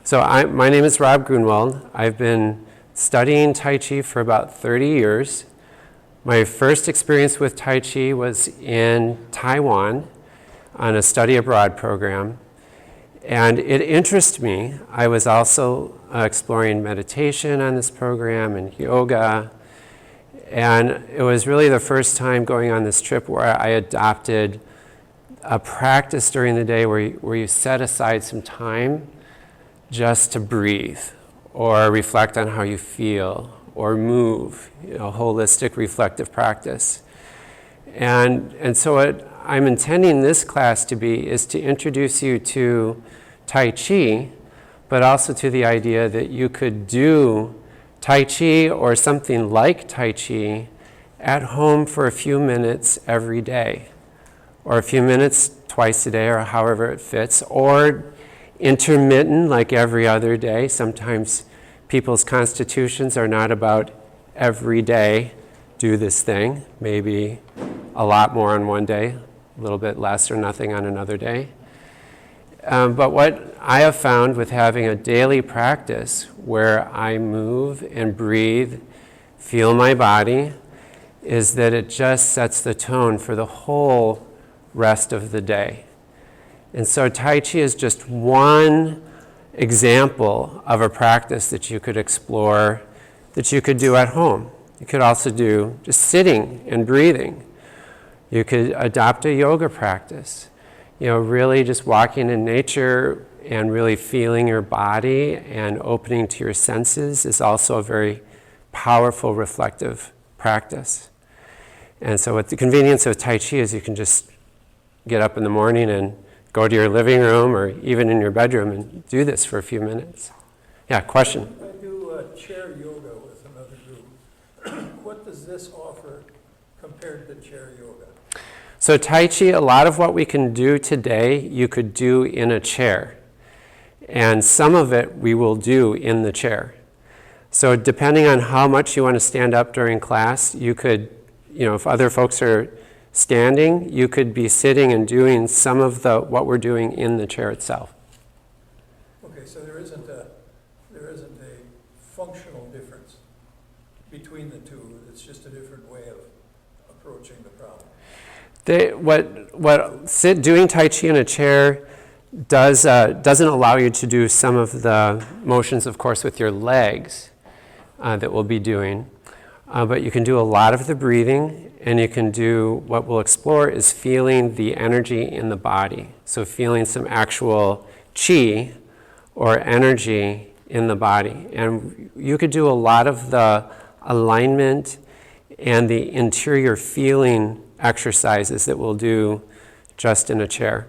So my name is Rob Grunewald. I've been studying Tai Chi for about 30 years. My first experience with Tai Chi was in Taiwan on a study abroad program. And it interested me. I was also exploring meditation on this program and yoga. And it was really the first time going on this trip where I adopted a practice during the day where you set aside some time just to breathe or reflect on how you feel or move, holistic reflective practice. And so what I'm intending this class to be is to introduce you to Tai Chi, but also to the idea that you could do Tai Chi or something like Tai Chi at home for a few minutes every day, or a few minutes twice a day, or however it fits, or intermittent like every other day. Sometimes people's constitutions are not about every day do this thing, maybe a lot more on one day, a little bit less or nothing on another day. But what I have found with having a daily practice where I move and breathe, feel my body, is that it just sets the tone for the whole rest of the day. And so Tai Chi is just one example of a practice that you could explore, that you could do at home. You could also do just sitting and breathing. You could adopt a yoga practice. Really just walking in nature and really feeling your body and opening to your senses is also a very powerful reflective practice. And so what the convenience of Tai Chi is you can just get up in the morning and go to your living room or even in your bedroom and do this for a few minutes. Yeah, question? I do chair yoga with another group. What does this offer compared to chair yoga? So Tai Chi, a lot of what we can do today, you could do in a chair. And some of it we will do in the chair. So depending on how much you want to stand up during class, you could, if other folks are standing, you could be sitting and doing some of what we're doing in the chair itself. Okay, so there isn't a functional difference between the two. It's just a different way of approaching the problem. Doing Tai Chi in a chair doesn't allow you to do some of the motions, of course, with your legs that we'll be doing. But you can do a lot of the breathing, and you can do, what we'll explore is feeling the energy in the body. So feeling some actual chi or energy in the body. And you could do a lot of the alignment and the interior feeling exercises that we'll do just in a chair.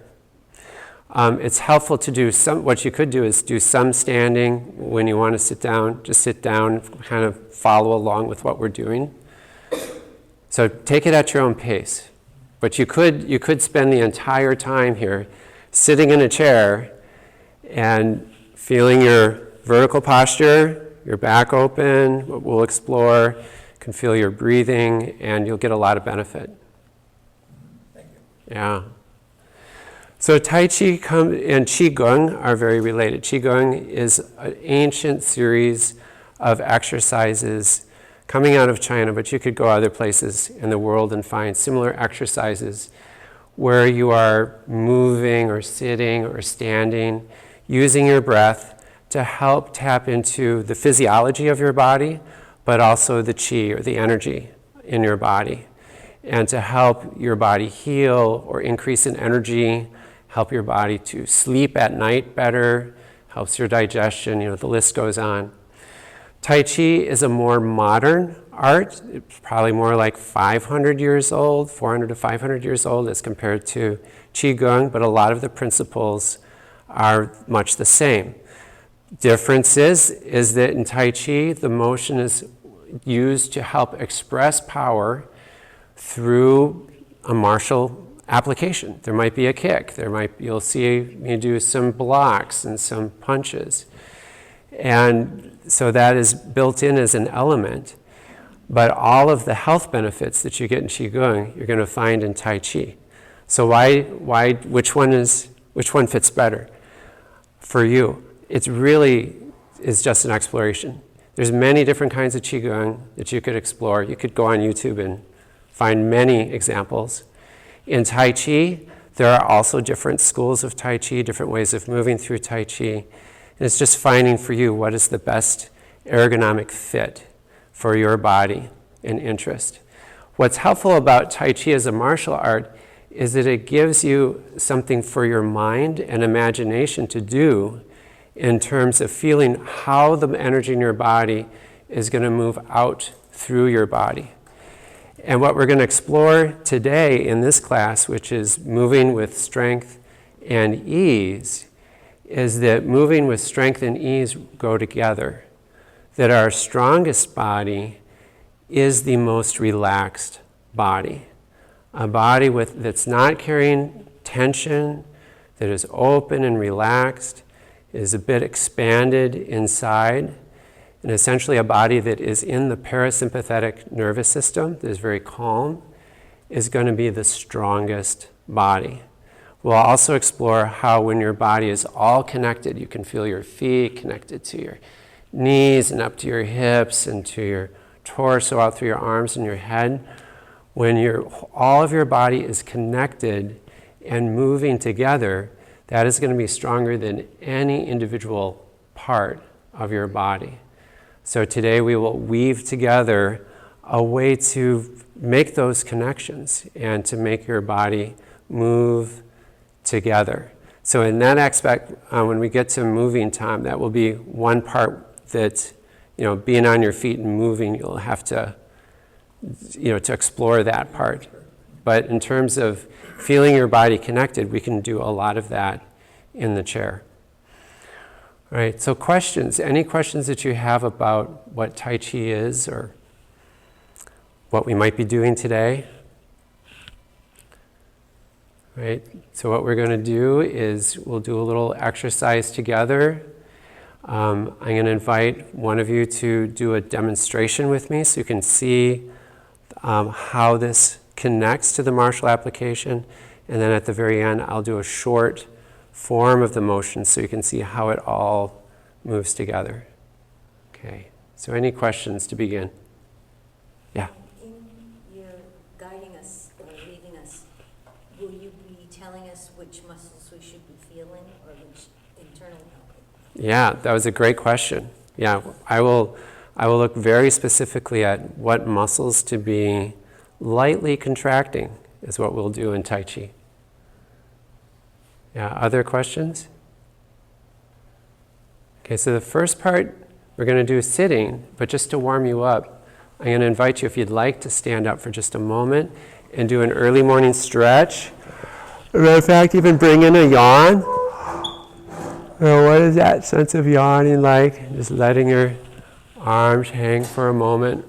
It's helpful to do what you could do is do some standing. When you want to sit down, just sit down, kind of follow along with what we're doing. So take it at your own pace. But you could spend the entire time here sitting in a chair and feeling your vertical posture, your back open, what we'll explore. You can feel your breathing, and you'll get a lot of benefit. Thank you. Yeah. So Tai Chi and Qigong are very related. Qigong is an ancient series of exercises coming out of China, but you could go other places in the world and find similar exercises where you are moving or sitting or standing, using your breath to help tap into the physiology of your body, but also the qi or the energy in your body, and to help your body heal or increase in energy, help your body to sleep at night better, helps your digestion, the list goes on. Tai Chi is a more modern art. It's probably more like 500 years old, 400 to 500 years old as compared to Qigong, but a lot of the principles are much the same. Difference is that in Tai Chi, the motion is used to help express power through a martial application. There might be a kick. You'll see me do some blocks and some punches. And so that is built in as an element. But all of the health benefits that you get in Qigong, you're going to find in Tai Chi. So which one fits better for you? it's really is just an exploration. There's many different kinds of Qigong that you could explore. You could go on YouTube and find many examples. In Tai Chi, there are also different schools of Tai Chi, different ways of moving through Tai Chi. And it's just finding for you what is the best ergonomic fit for your body and interest. What's helpful about Tai Chi as a martial art is that it gives you something for your mind and imagination to do in terms of feeling how the energy in your body is going to move out through your body. And what we're going to explore today in this class, which is moving with strength and ease, is that moving with strength and ease go together. That our strongest body is the most relaxed body. A body that's not carrying tension, that is open and relaxed, is a bit expanded inside, and essentially a body that is in the parasympathetic nervous system, that is very calm, is going to be the strongest body. We'll also explore how when your body is all connected, you can feel your feet connected to your knees and up to your hips and to your torso, out through your arms and your head. When all of your body is connected and moving together, that is going to be stronger than any individual part of your body. So today we will weave together a way to make those connections and to make your body move together. So in that aspect, when we get to moving time, that will be one part that, being on your feet and moving, you'll have to, to explore that part. But in terms of feeling your body connected, we can do a lot of that in the chair. All right, so questions. Any questions that you have about what Tai Chi is or what we might be doing today? Right, so what we're going to do is we'll do a little exercise together. I'm going to invite one of you to do a demonstration with me so you can see how this connects to the martial application, and then at the very end I'll do a short form of the motion so you can see how it all moves together. Okay, so any questions to begin? Yeah? In your guiding us or leading us, will you be telling us which muscles we should be feeling or which internal help? Yeah, that was a great question. Yeah, I will look very specifically at what muscles to be lightly contracting is what we'll do in Tai Chi. Yeah, other questions? Okay, so the first part we're going to do sitting, but just to warm you up, I'm going to invite you, if you'd like, to stand up for just a moment and do an early morning stretch. As a matter of fact, even bring in a yawn. What is that sense of yawning like? Just letting your arms hang for a moment.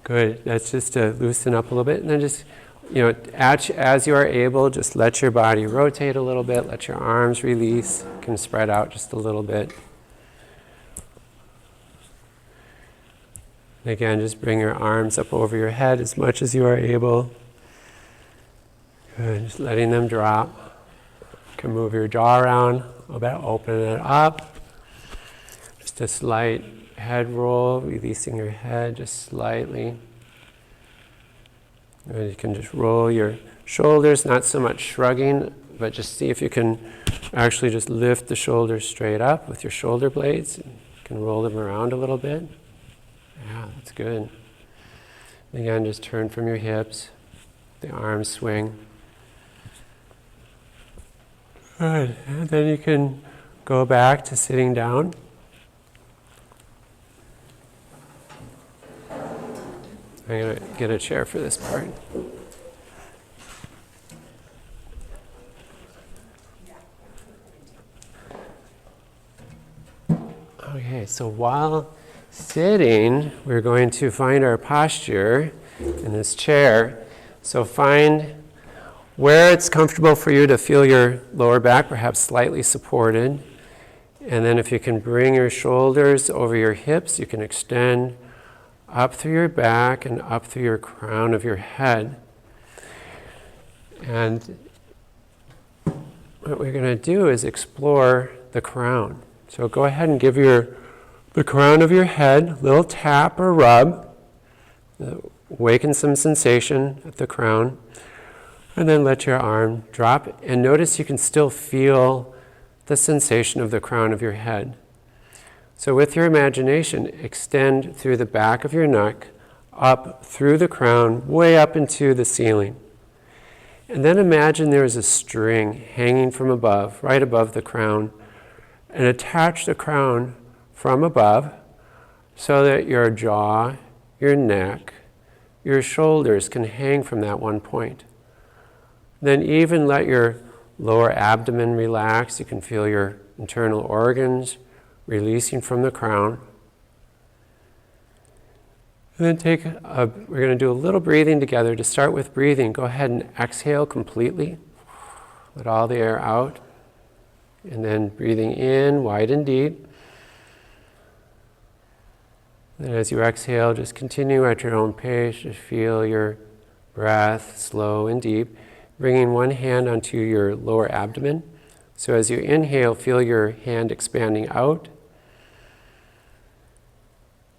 Good. That's just to loosen up a little bit. And then just, as you are able, just let your body rotate a little bit. Let your arms release. You can spread out just a little bit. And again, just bring your arms up over your head as much as you are able. Good. Just letting them drop. You can move your jaw around a little bit. Open it up. Just a slight head roll, releasing your head just slightly. And you can just roll your shoulders, not so much shrugging, but just see if you can actually just lift the shoulders straight up with your shoulder blades. You can roll them around a little bit. Yeah, that's good. Again, just turn from your hips, the arms swing. Good, and then you can go back to sitting down. I'm going to get a chair for this part. Okay, so while sitting, we're going to find our posture in this chair. So find where it's comfortable for you to feel your lower back, perhaps slightly supported. And then if you can bring your shoulders over your hips, you can extend up through your back and up through your crown of your head. And what we're going to do is explore the the crown. So go ahead and give the crown of your head a little tap or rub. Awaken some sensation at the crown. And then let your arm drop. And notice you can still feel the sensation of the crown of your head. So with your imagination, extend through the back of your neck, up through the crown, way up into the ceiling. And then imagine there is a string hanging from above, right above the crown, and attach the crown from above so that your jaw, your neck, your shoulders can hang from that one point. Then even let your lower abdomen relax. You can feel your internal organs releasing from the crown. And then we're going to do a little breathing together. To start with breathing, go ahead and exhale completely. Let all the air out. And then breathing in, wide and deep. And as you exhale, just continue at your own pace. Just feel your breath slow and deep. Bringing one hand onto your lower abdomen. So as you inhale, feel your hand expanding out.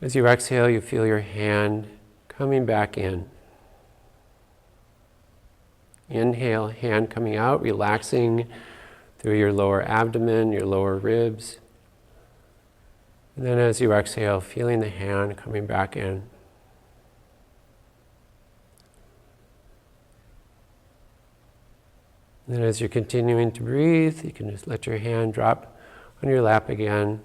As you exhale, you feel your hand coming back in. Inhale, hand coming out, relaxing through your lower abdomen, your lower ribs. And then as you exhale, feeling the hand coming back in. And then as you're continuing to breathe, you can just let your hand drop on your lap again.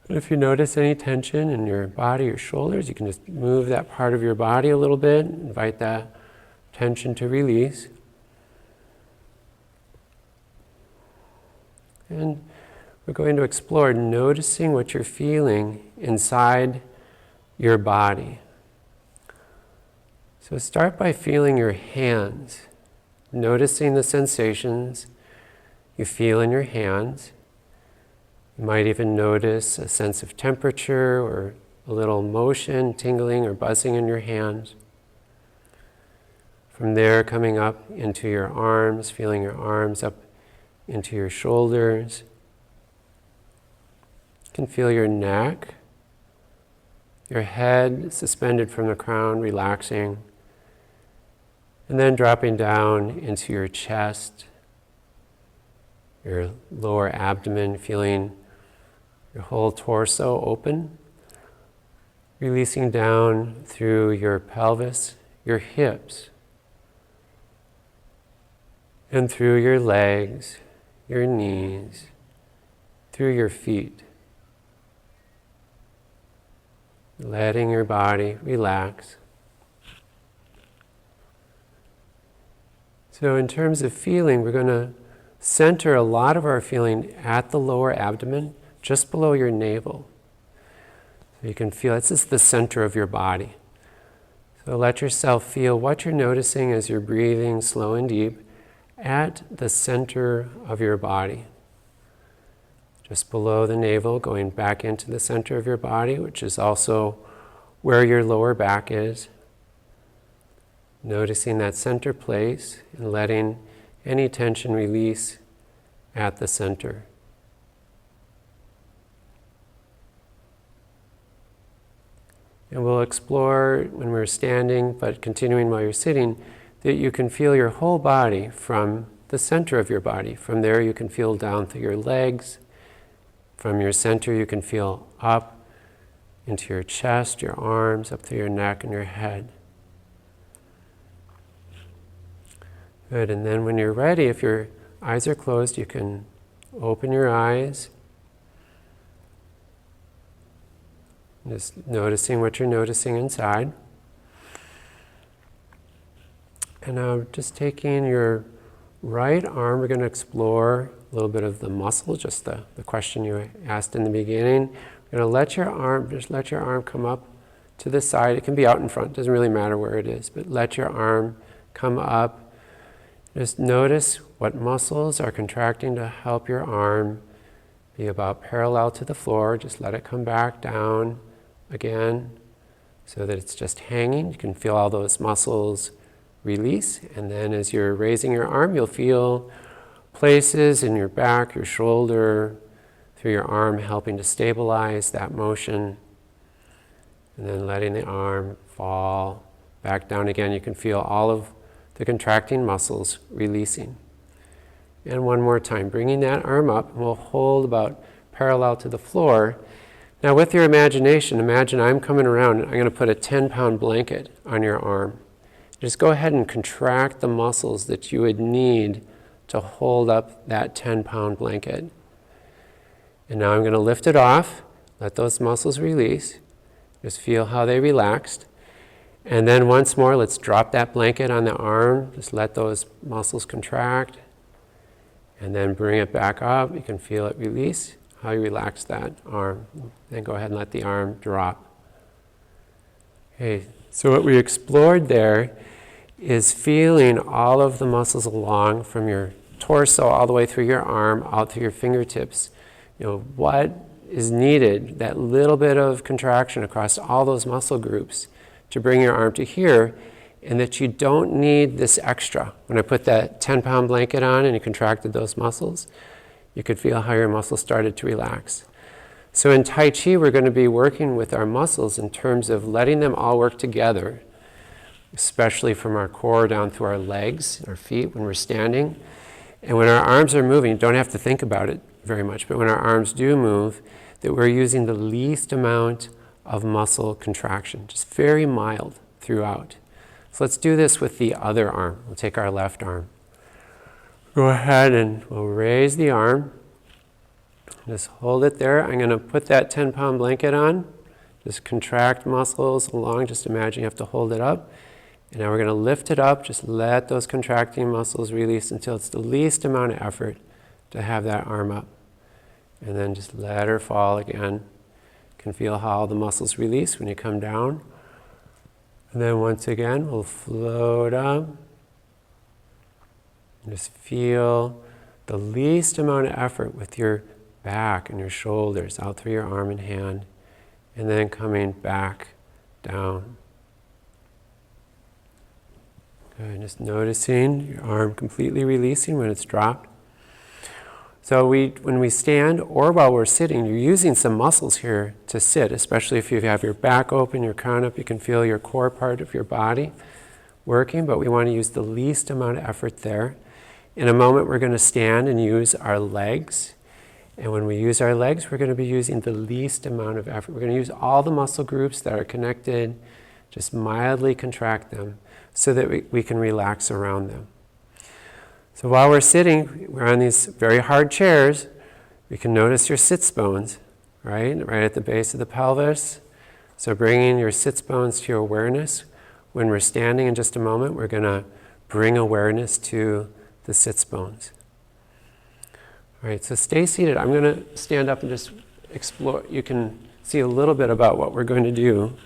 And if you notice any tension in your body, your shoulders, you can just move that part of your body a little bit, invite that tension to release. And we're going to explore noticing what you're feeling inside your body. So start by feeling your hands, noticing the sensations you feel in your hands. You might even notice a sense of temperature or a little motion, tingling or buzzing in your hands. From there, coming up into your arms, feeling your arms up into your shoulders. You can feel your neck, your head suspended from the crown, relaxing. And then dropping down into your chest, your lower abdomen, feeling your whole torso open, releasing down through your pelvis, your hips, and through your legs, your knees, through your feet. Letting your body relax. So in terms of feeling, we're going to center a lot of our feeling at the lower abdomen, just below your navel. So you can feel this is the center of your body. So let yourself feel what you're noticing as you're breathing slow and deep at the center of your body. Just below the navel, going back into the center of your body, which is also where your lower back is. Noticing that center place and letting any tension release at the center. And we'll explore when we're standing, but continuing while you're sitting, that you can feel your whole body from the center of your body. From there you can feel down through your legs. From your center you can feel up into your chest, your arms, up through your neck and your head. Good, and then when you're ready, if your eyes are closed, you can open your eyes. Just noticing what you're noticing inside. And now just taking your right arm, we're going to explore a little bit of the muscle, just the question you asked in the beginning. We're going to let your arm come up to the side. It can be out in front, doesn't really matter where it is, but let your arm come up. Just notice what muscles are contracting to help your arm be about parallel to the floor. Just let it come back down again so that it's just hanging. You can feel all those muscles release, and then as you're raising your arm, you'll feel places in your back, your shoulder, through your arm, helping to stabilize that motion. And then letting the arm fall back down again. You can feel all of the contracting muscles releasing. And one more time, bringing that arm up, and we'll hold about parallel to the floor. Now with your imagination, imagine I'm coming around and I'm going to put a 10-pound blanket on your arm. Just go ahead and contract the muscles that you would need to hold up that 10-pound blanket. And now I'm going to lift it off, let those muscles release. Just feel how they relaxed. And then once more, let's drop that blanket on the arm. Just let those muscles contract. And then bring it back up. You can feel it release, how you relax that arm. Then go ahead and let the arm drop. Okay, so what we explored there is feeling all of the muscles along from your torso all the way through your arm, out through your fingertips. You know, what is needed, that little bit of contraction across all those muscle groups to bring your arm to here, and that you don't need this extra. When I put that 10-pound blanket on and you contracted those muscles, you could feel how your muscles started to relax. So in Tai Chi, we're going to be working with our muscles in terms of letting them all work together, especially from our core down through our legs, our feet when we're standing. And when our arms are moving, don't have to think about it very much, but when our arms do move, that we're using the least amount of muscle contraction, just very mild throughout. So let's do this with the other arm. We'll take our left arm. Go ahead and we'll raise the arm. Just hold it there. I'm going to put that 10-pound blanket on. Just contract muscles along. Just imagine you have to hold it up. And now we're going to lift it up. Just let those contracting muscles release until it's the least amount of effort to have that arm up. And then just let her fall again. You can feel how the muscles release when you come down. And then once again, we'll float up. And just feel the least amount of effort with your back and your shoulders out through your arm and hand. And then coming back down. Good, just noticing your arm completely releasing when it's dropped. So when we stand or while we're sitting, you're using some muscles here to sit, especially if you have your back open, your crown up, you can feel your core part of your body working, but we want to use the least amount of effort there. In a moment, we're going to stand and use our legs. And when we use our legs, we're going to be using the least amount of effort. We're going to use all the muscle groups that are connected, just mildly contract them so that we can relax around them. So while we're sitting, we're on these very hard chairs. We can notice your sits bones, right at the base of the pelvis. So bringing your sits bones to your awareness. When we're standing in just a moment, we're going to bring awareness to the sits bones. All right, so stay seated. I'm going to stand up and just explore. You can see a little bit about what we're going to do.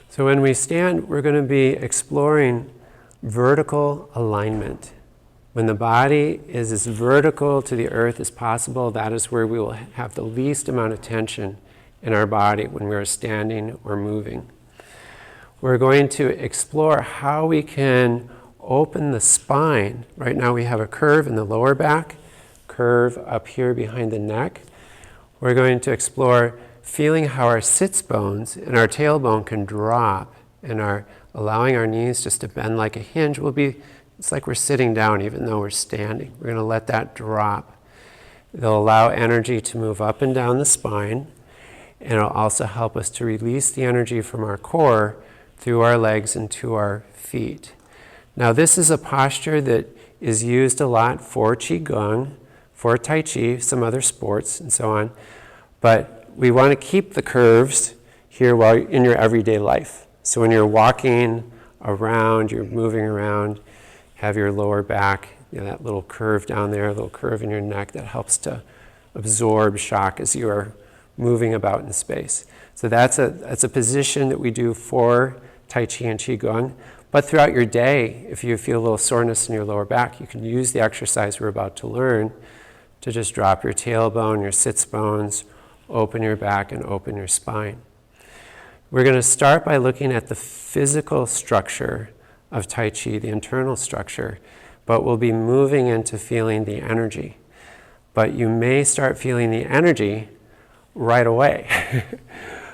So when we stand, we're going to be exploring vertical alignment. When the body is as vertical to the earth as possible, that is where we will have the least amount of tension in our body when we are standing or moving. We're going to explore how we can open the spine. Right now we have a curve in the lower back, curve up here behind the neck. We're going to explore feeling how our sits bones and our tailbone can drop and allowing our knees just to bend like a hinge. It's like we're sitting down even though we're standing. We're going to let that drop. It'll allow energy to move up and down the spine, and it'll also help us to release the energy from our core through our legs and to our feet. Now this is a posture that is used a lot for Qigong, for Tai Chi, some other sports and so on, but we want to keep the curves here while in your everyday life. So when you're walking around, you're moving around, have your lower back, that little curve down there, a little curve in your neck that helps to absorb shock as you are moving about in space. So that's a position that we do for Tai Chi and Qigong. But throughout your day, if you feel a little soreness in your lower back, you can use the exercise we're about to learn to just drop your tailbone, your sits bones, open your back and open your spine. We're going to start by looking at the physical structure of Tai Chi, the internal structure, but we'll be moving into feeling the energy. But you may start feeling the energy right away.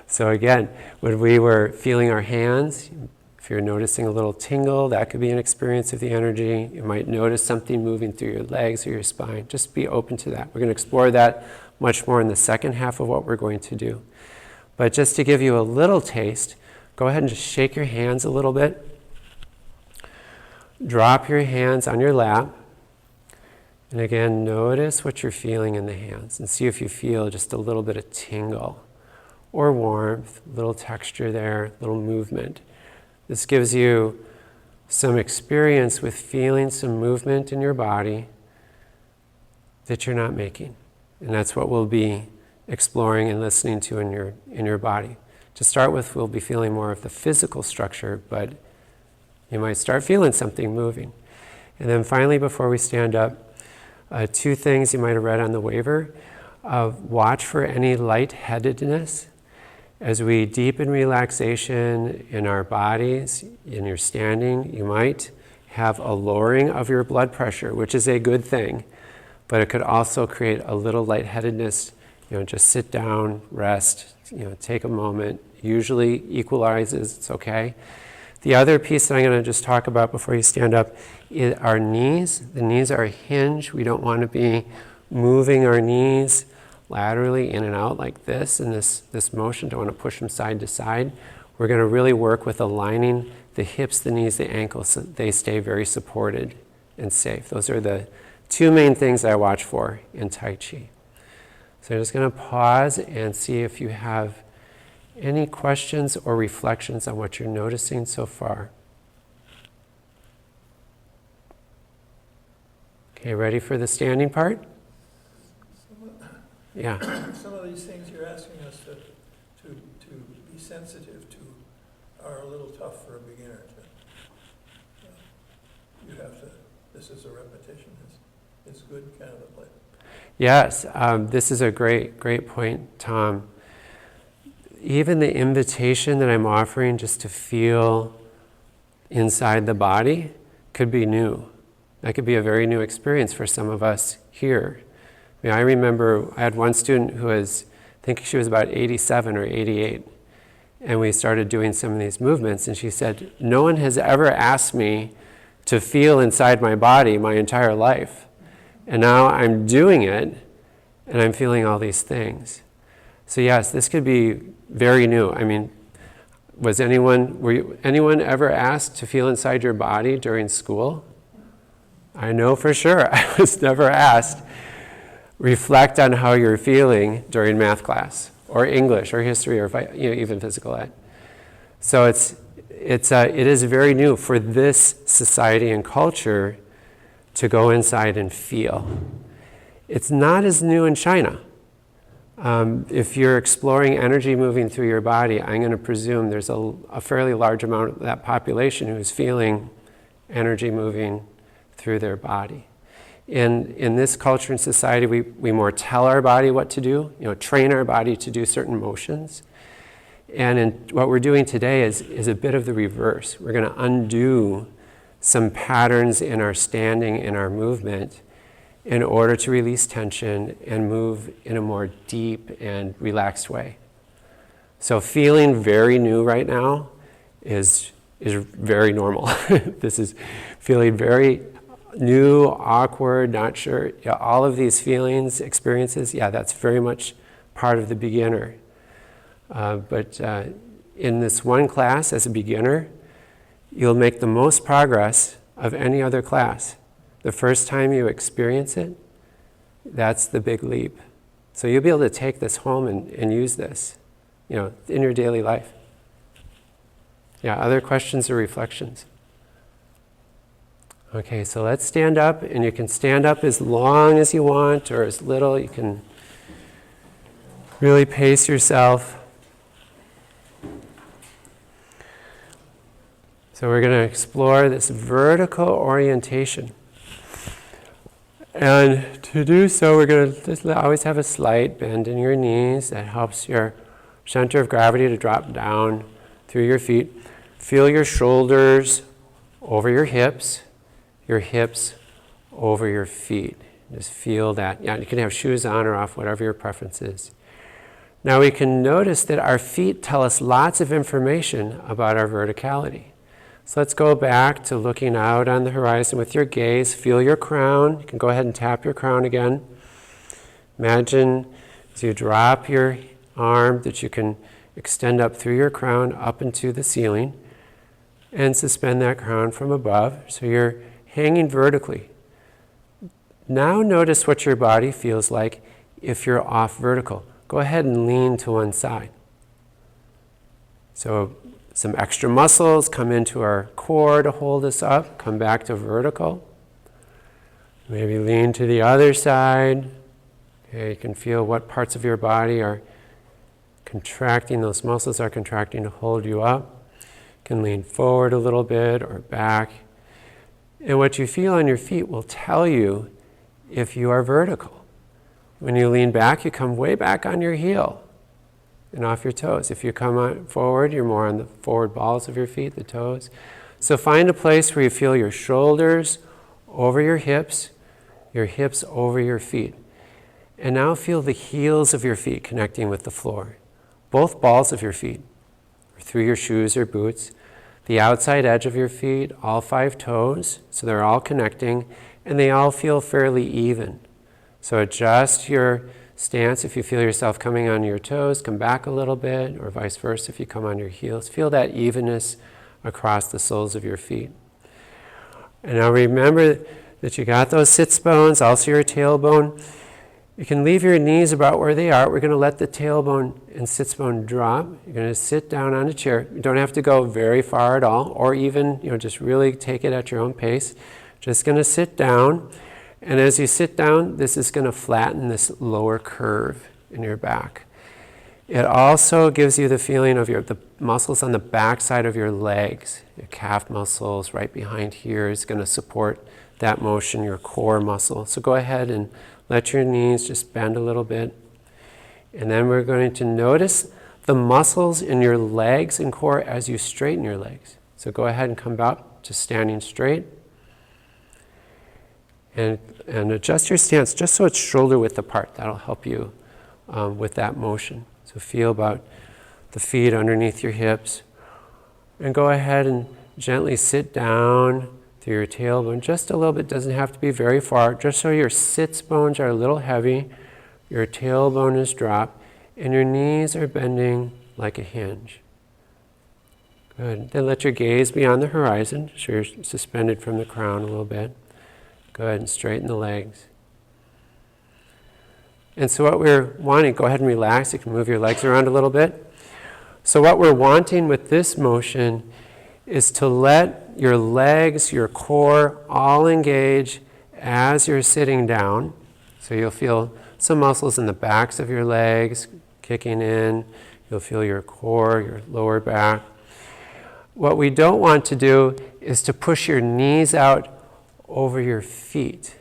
So again, when we were feeling our hands, if you're noticing a little tingle, that could be an experience of the energy. You might notice something moving through your legs or your spine. Just be open to that. We're going to explore that much more in the second half of what we're going to do. But just to give you a little taste, go ahead and just shake your hands a little bit. Drop your hands on your lap. And again, notice what you're feeling in the hands and see if you feel just a little bit of tingle or warmth, little texture there, little movement. This gives you some experience with feeling some movement in your body that you're not making. And that's what we'll be exploring and listening to in your body. To start with, we'll be feeling more of the physical structure, but you might start feeling something moving. And then finally, before we stand up, 2 things you might have read on the waiver. Watch for any lightheadedness. As we deepen relaxation in our bodies, in your standing, you might have a lowering of your blood pressure, which is a good thing, but it could also create a little lightheadedness. Just sit down, rest, take a moment. Usually equalizes, it's okay. The other piece that I'm going to just talk about before you stand up is our knees. The knees are a hinge. We don't want to be moving our knees laterally in and out like this in this motion. Don't want to push them side to side. We're going to really work with aligning the hips, the knees, the ankles so they stay very supported and safe. Those are the 2 main things I watch for in Tai Chi. So I'm just going to pause and see if you have any questions or reflections on what you're noticing so far. Okay, ready for the standing part? Yeah. Some of these things you're asking us to be sensitive to are a little tough for a beginner. You have to, this is a repetition. It's good kind of a play. Yes, this is a great point, Tom. Even the invitation that I'm offering just to feel inside the body could be new. That could be a very new experience for some of us here. I remember I had one student who was, I think she was about 87 or 88, and we started doing some of these movements, and she said, no one has ever asked me to feel inside my body my entire life. And now I'm doing it, and I'm feeling all these things. So yes, this could be very new. Were anyone ever asked to feel inside your body during school? I know for sure, I was never asked. Reflect on how you're feeling during math class, or English, or history, or even physical ed. So it is very new for this society and culture to go inside and feel. It's not as new in China. If you're exploring energy moving through your body, I'm going to presume there's a fairly large amount of that population who's feeling energy moving through their body. In this culture and society, we more tell our body what to do, train our body to do certain motions. And what we're doing today is a bit of the reverse. We're going to undo some patterns in our standing, in our movement, in order to release tension and move in a more deep and relaxed way. So feeling very new right now is very normal. This is feeling very new, awkward, not sure. All of these feelings, experiences, that's very much part of the beginner. But in this one class, as a beginner, you'll make the most progress of any other class. The first time you experience it, that's the big leap. So you'll be able to take this home and use this, in your daily life. Other questions or reflections? Okay, so let's stand up, and you can stand up as long as you want or as little. You can really pace yourself. So we're going to explore this vertical orientation. And to do so, we're going to just always have a slight bend in your knees. That helps your center of gravity to drop down through your feet. Feel your shoulders over your hips over your feet. Just feel that. Yeah, you can have shoes on or off, whatever your preference is. Now we can notice that our feet tell us lots of information about our verticality. So let's go back to looking out on the horizon with your gaze. Feel your crown. You can go ahead and tap your crown again. Imagine as you drop your arm that you can extend up through your crown up into the ceiling and suspend that crown from above. So you're hanging vertically. Now notice what your body feels like if you're off vertical. Go ahead and lean to one side. So some extra muscles come into our core to hold us up. Come back to vertical. Maybe lean to the other side. Okay, you can feel what parts of your body are contracting. Those muscles are contracting to hold you up. You can lean forward a little bit or back. And what you feel on your feet will tell you if you are vertical. When you lean back, you come way back on your heel and off your toes. If you come forward, you're more on the forward balls of your feet, the toes. So find a place where you feel your shoulders over your hips over your feet. And now feel the heels of your feet connecting with the floor. Both balls of your feet, or through your shoes or boots. The outside edge of your feet, all 5 toes, so they're all connecting, and they all feel fairly even. So adjust your stance. If you feel yourself coming on your toes, come back a little bit, or vice versa if you come on your heels. Feel that evenness across the soles of your feet. And now remember that you got those sits bones, also your tailbone. You can leave your knees about where they are. We're going to let the tailbone and sits bone drop. You're going to sit down on a chair. You don't have to go very far at all, or even, just really take it at your own pace. Just going to sit down. And as you sit down, this is going to flatten this lower curve in your back. It also gives you the feeling of the muscles on the back side of your legs. Your calf muscles right behind here is going to support that motion, your core muscle. So go ahead and let your knees just bend a little bit. And then we're going to notice the muscles in your legs and core as you straighten your legs. So go ahead and come up to standing straight. And adjust your stance just so it's shoulder width apart. That'll help you with that motion. So feel about the feet underneath your hips. And go ahead and gently sit down through your tailbone just a little bit. Doesn't have to be very far. Just so your sits bones are a little heavy, your tailbone is dropped, and your knees are bending like a hinge. Good. Then let your gaze be on the horizon, so you're suspended from the crown a little bit. Go ahead and straighten the legs. And so what we're wanting, go ahead and relax. You can move your legs around a little bit. So what we're wanting with this motion is to let your legs, your core, all engage as you're sitting down. So you'll feel some muscles in the backs of your legs kicking in. You'll feel your core, your lower back. What we don't want to do is to push your knees out over your feet.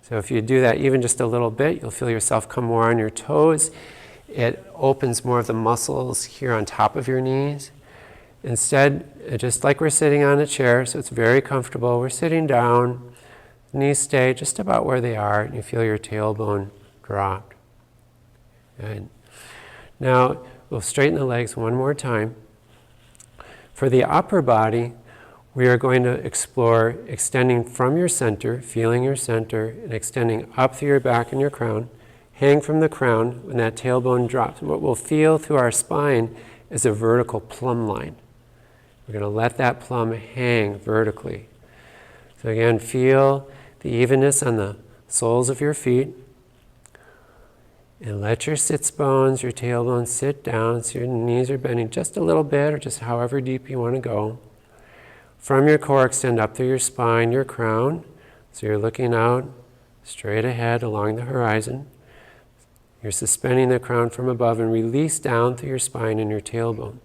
So if you do that even just a little bit, you'll feel yourself come more on your toes. It opens more of the muscles here on top of your knees. Instead, just like we're sitting on a chair, so it's very comfortable, we're sitting down, knees stay just about where they are, and you feel your tailbone dropped. Good. Now, we'll straighten the legs one more time. For the upper body, we are going to explore extending from your center, feeling your center, and extending up through your back and your crown. Hang from the crown when that tailbone drops. What we'll feel through our spine is a vertical plumb line. We're going to let that plumb hang vertically. So again, feel the evenness on the soles of your feet. And let your sits bones, your tailbone sit down so your knees are bending just a little bit or just however deep you want to go. From your core, extend up through your spine, your crown. So you're looking out straight ahead along the horizon. You're suspending the crown from above and release down through your spine and your tailbone.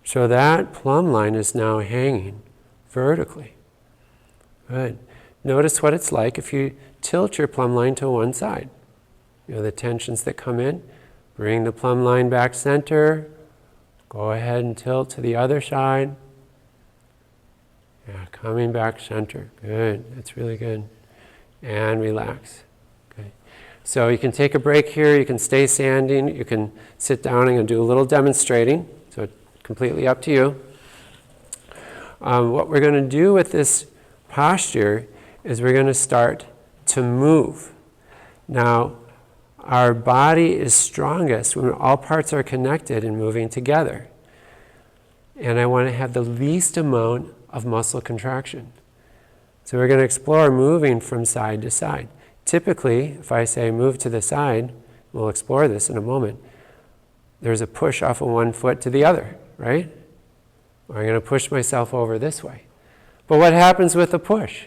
So that plumb line is now hanging vertically. Good. Notice what it's like if you tilt your plumb line to one side. The tensions that come in. Bring the plumb line back center. Go ahead and tilt to the other side. Yeah, coming back center. Good. That's really good. And relax. Okay. So you can take a break here. You can stay standing. You can sit down and do a little demonstrating. So it's completely up to you. What we're going to do with this posture is we're going to start to move. Now, our body is strongest when all parts are connected and moving together. And I want to have the least amount of muscle contraction. So we're going to explore moving from side to side. Typically, if I say move to the side, we'll explore this in a moment, there's a push off of one foot to the other, right? Or I'm going to push myself over this way. But what happens with the push?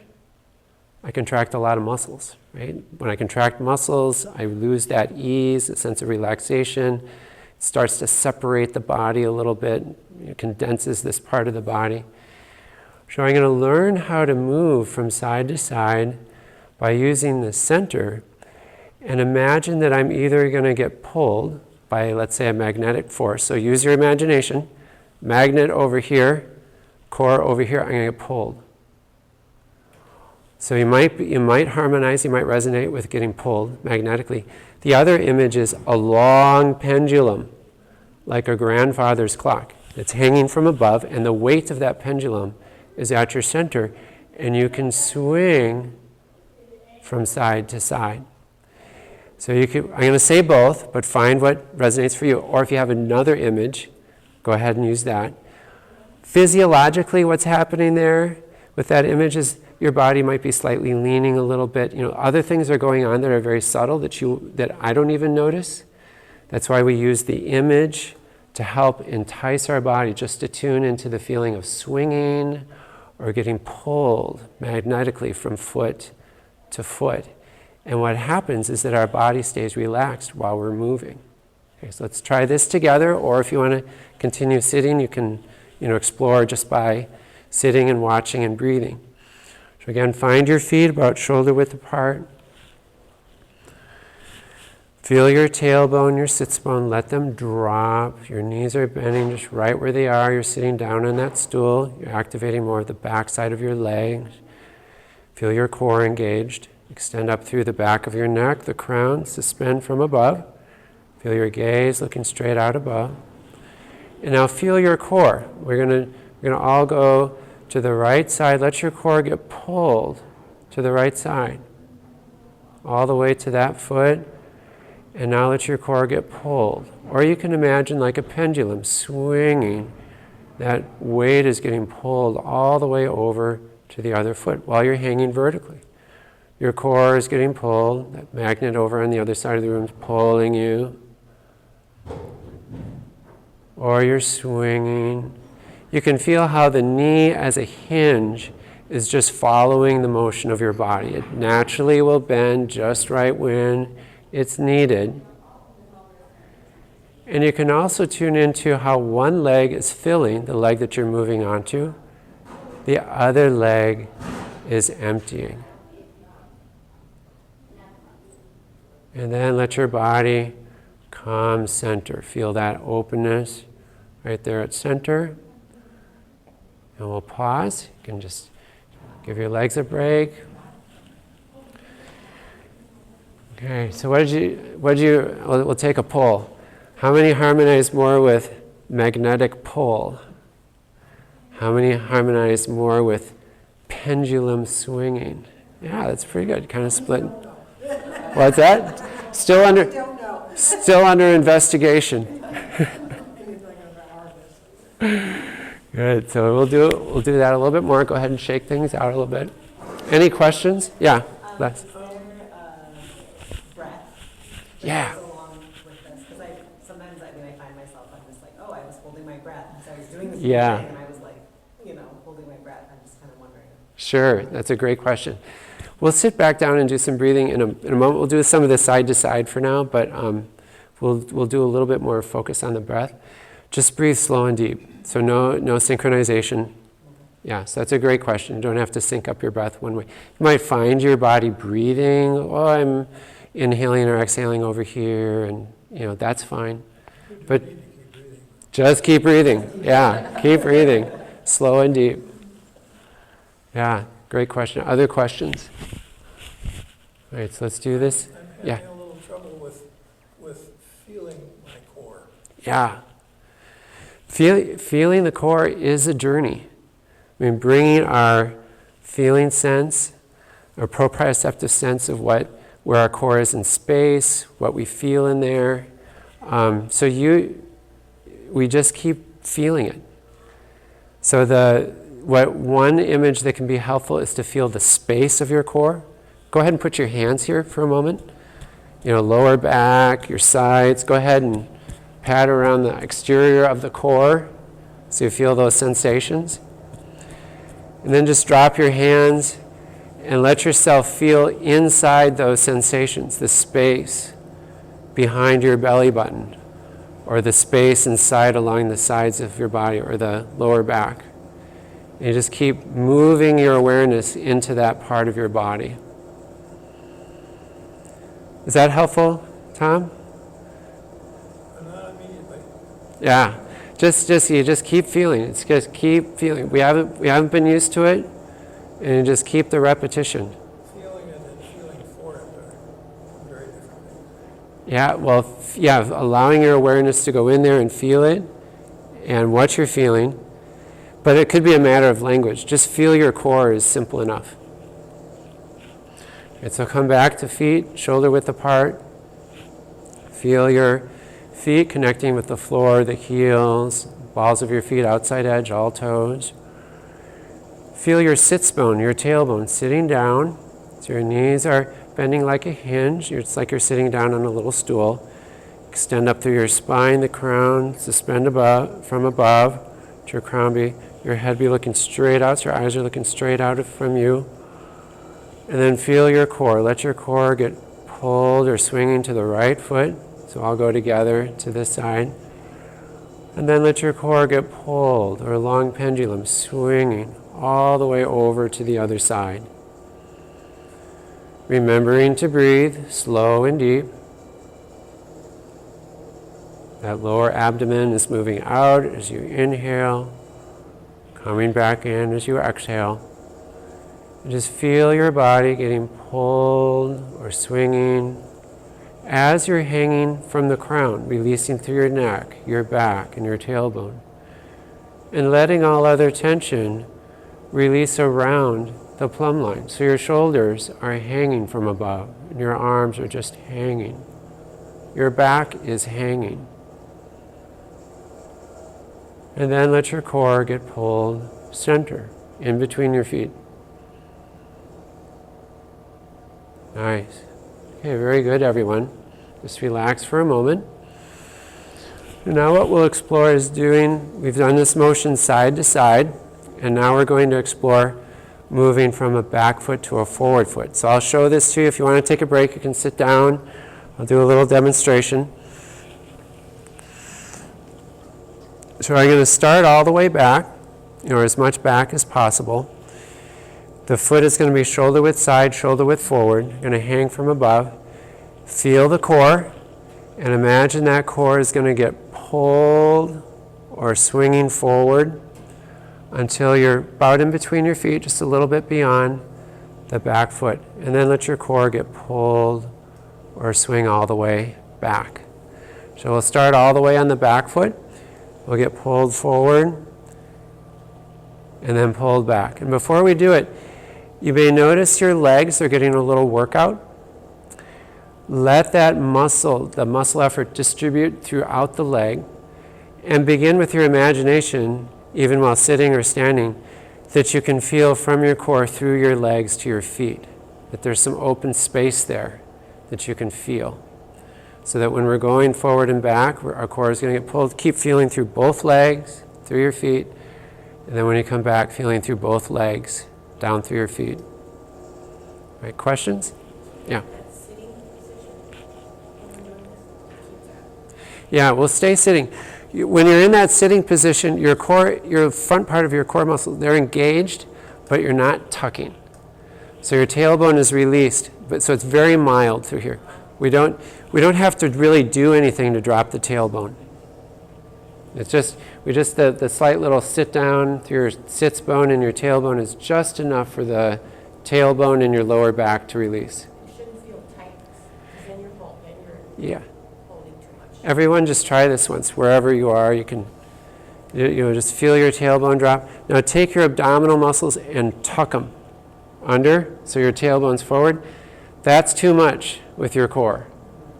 I contract a lot of muscles, right? When I contract muscles, I lose that ease, a sense of relaxation. It starts to separate the body a little bit. It condenses this part of the body. So I'm going to learn how to move from side to side by using the center, and imagine that I'm either going to get pulled by, let's say, a magnetic force. So use your imagination. Magnet over here, core over here, I'm going to get pulled. So you might harmonize, you might resonate with getting pulled magnetically. The other image is a long pendulum, like a grandfather's clock. It's hanging from above, and the weight of that pendulum is at your center, and you can swing from side to side. So I'm going to say both, but find what resonates for you. Or if you have another image, go ahead and use that. Physiologically, what's happening there with that image is your body might be slightly leaning a little bit. Other things are going on that are very subtle that I don't even notice. That's why we use the image to help entice our body just to tune into the feeling of swinging or getting pulled magnetically from foot to foot. And what happens is that our body stays relaxed while we're moving. Okay, so let's try this together, or if you want to continue sitting, you can explore just by sitting and watching and breathing. So again, find your feet about shoulder width apart. Feel your tailbone, your sits bone, let them drop. Your knees are bending just right where they are. You're sitting down on that stool. You're activating more of the back side of your legs. Feel your core engaged. Extend up through the back of your neck, the crown, suspend from above. Feel your gaze looking straight out above. And now feel your core. We're gonna all go to the right side. Let your core get pulled to the right side. All the way to that foot. And now let your core get pulled. Or you can imagine like a pendulum swinging. That weight is getting pulled all the way over to the other foot while you're hanging vertically. Your core is getting pulled. That magnet over on the other side of the room is pulling you. Or you're swinging. You can feel how the knee as a hinge is just following the motion of your body. It naturally will bend just right when it's needed. And you can also tune into how one leg is filling, the leg that you're moving onto. The other leg is emptying. And then let your body come center. Feel that openness right there at center. And we'll pause. You can just give your legs a break. Okay, so we'll take a poll. How many harmonize more with magnetic pull? How many harmonize more with pendulum swinging? Yeah, that's pretty good. Kind of split. What's that? Still under investigation. Good. So we'll do that a little bit more. Go ahead and shake things out a little bit. Any questions? Yeah. Les. Breath. Yeah. Goes along with this, because sometimes I find myself, I'm just like, oh, I was holding my breath, so I was doing this thing, and I was like, holding my breath. I'm just kind of wondering. Sure, that's a great question. We'll sit back down and do some breathing in a moment. We'll do some of the side to side for now, but we'll do a little bit more focus on the breath. Just breathe slow and deep. So no synchronization. Yeah, so that's a great question. You don't have to sync up your breath one way. You might find your body breathing. Oh, I'm inhaling or exhaling over here, and that's fine. But just keep breathing. Yeah, keep breathing. Slow and deep. Yeah, great question. Other questions? All right, so let's do this. I'm Yeah. having a little trouble with feeling my core. Yeah. Feeling the core is a journey. I mean, bringing our feeling sense, our proprioceptive sense of where our core is in space, what we feel in there. We just keep feeling it. So one image that can be helpful is to feel the space of your core. Go ahead and put your hands here for a moment. Lower back, your sides. Go ahead and pat around the exterior of the core so you feel those sensations. And then just drop your hands and let yourself feel inside those sensations, the space behind your belly button, or the space inside along the sides of your body, or the lower back. And you just keep moving your awareness into that part of your body. Is that helpful, Tom? Not immediately. Yeah. You just keep feeling. It's just keep feeling. We haven't been used to it, and you just keep the repetition. Feeling it and feeling for it are very different things. Yeah, well, allowing your awareness to go in there and feel it and what you're feeling. But it could be a matter of language. Just feel your core is simple enough. Okay, so come back to feet, shoulder width apart. Feel your feet connecting with the floor, the heels, balls of your feet, outside edge, all toes. Feel your sits bone, your tailbone, sitting down. So your knees are bending like a hinge. It's like you're sitting down on a little stool. Extend up through your spine, the crown, suspend from above to your crown your head be looking straight out, so your eyes are looking straight out from you. And then feel your core. Let your core get pulled or swinging to the right foot. So all go together to this side. And then let your core get pulled, or a long pendulum swinging all the way over to the other side. Remembering to breathe slow and deep. That lower abdomen is moving out as you inhale, coming back in as you exhale. And just feel your body getting pulled or swinging as you're hanging from the crown, releasing through your neck, your back, and your tailbone. And letting all other tension release around the plumb line. So your shoulders are hanging from above, and your arms are just hanging. Your back is hanging. And then let your core get pulled center, in between your feet. Nice. Okay, very good, everyone. Just relax for a moment. And now what we'll explore is we've done this motion side to side, and now we're going to explore moving from a back foot to a forward foot. So I'll show this to you. If you want to take a break, you can sit down. I'll do a little demonstration. So I'm going to start all the way back, as much back as possible. The foot is going to be shoulder width side, shoulder width forward. You're going to hang from above. Feel the core, and imagine that core is going to get pulled or swinging forward until you're about in between your feet, just a little bit beyond the back foot. And then let your core get pulled or swing all the way back. So we'll start all the way on the back foot. We'll get pulled forward and then pulled back. And before we do it, you may notice your legs are getting a little workout. Let that muscle, the muscle effort, distribute throughout the leg, and begin with your imagination, even while sitting or standing, that you can feel from your core through your legs to your feet, that there's some open space there that you can feel. So that when we're going forward and back, our core is going to get pulled. Keep feeling through both legs, through your feet, and then when you come back, feeling through both legs, down through your feet. All right, questions? Yeah. Yeah, we'll stay sitting. When you're in that sitting position, your core, your front part of your core muscle, they're engaged, but you're not tucking. So your tailbone is released, so it's very mild through here. We don't have to really do anything to drop the tailbone. It's just, the slight little sit down through your sits bone and your tailbone is just enough for the tailbone and your lower back to release. You shouldn't feel tight, because then you're Yeah. holding too much. Everyone just try this once, wherever you are. You can, just feel your tailbone drop. Now take your abdominal muscles and tuck them under, so your tailbone's forward. That's too much with your core.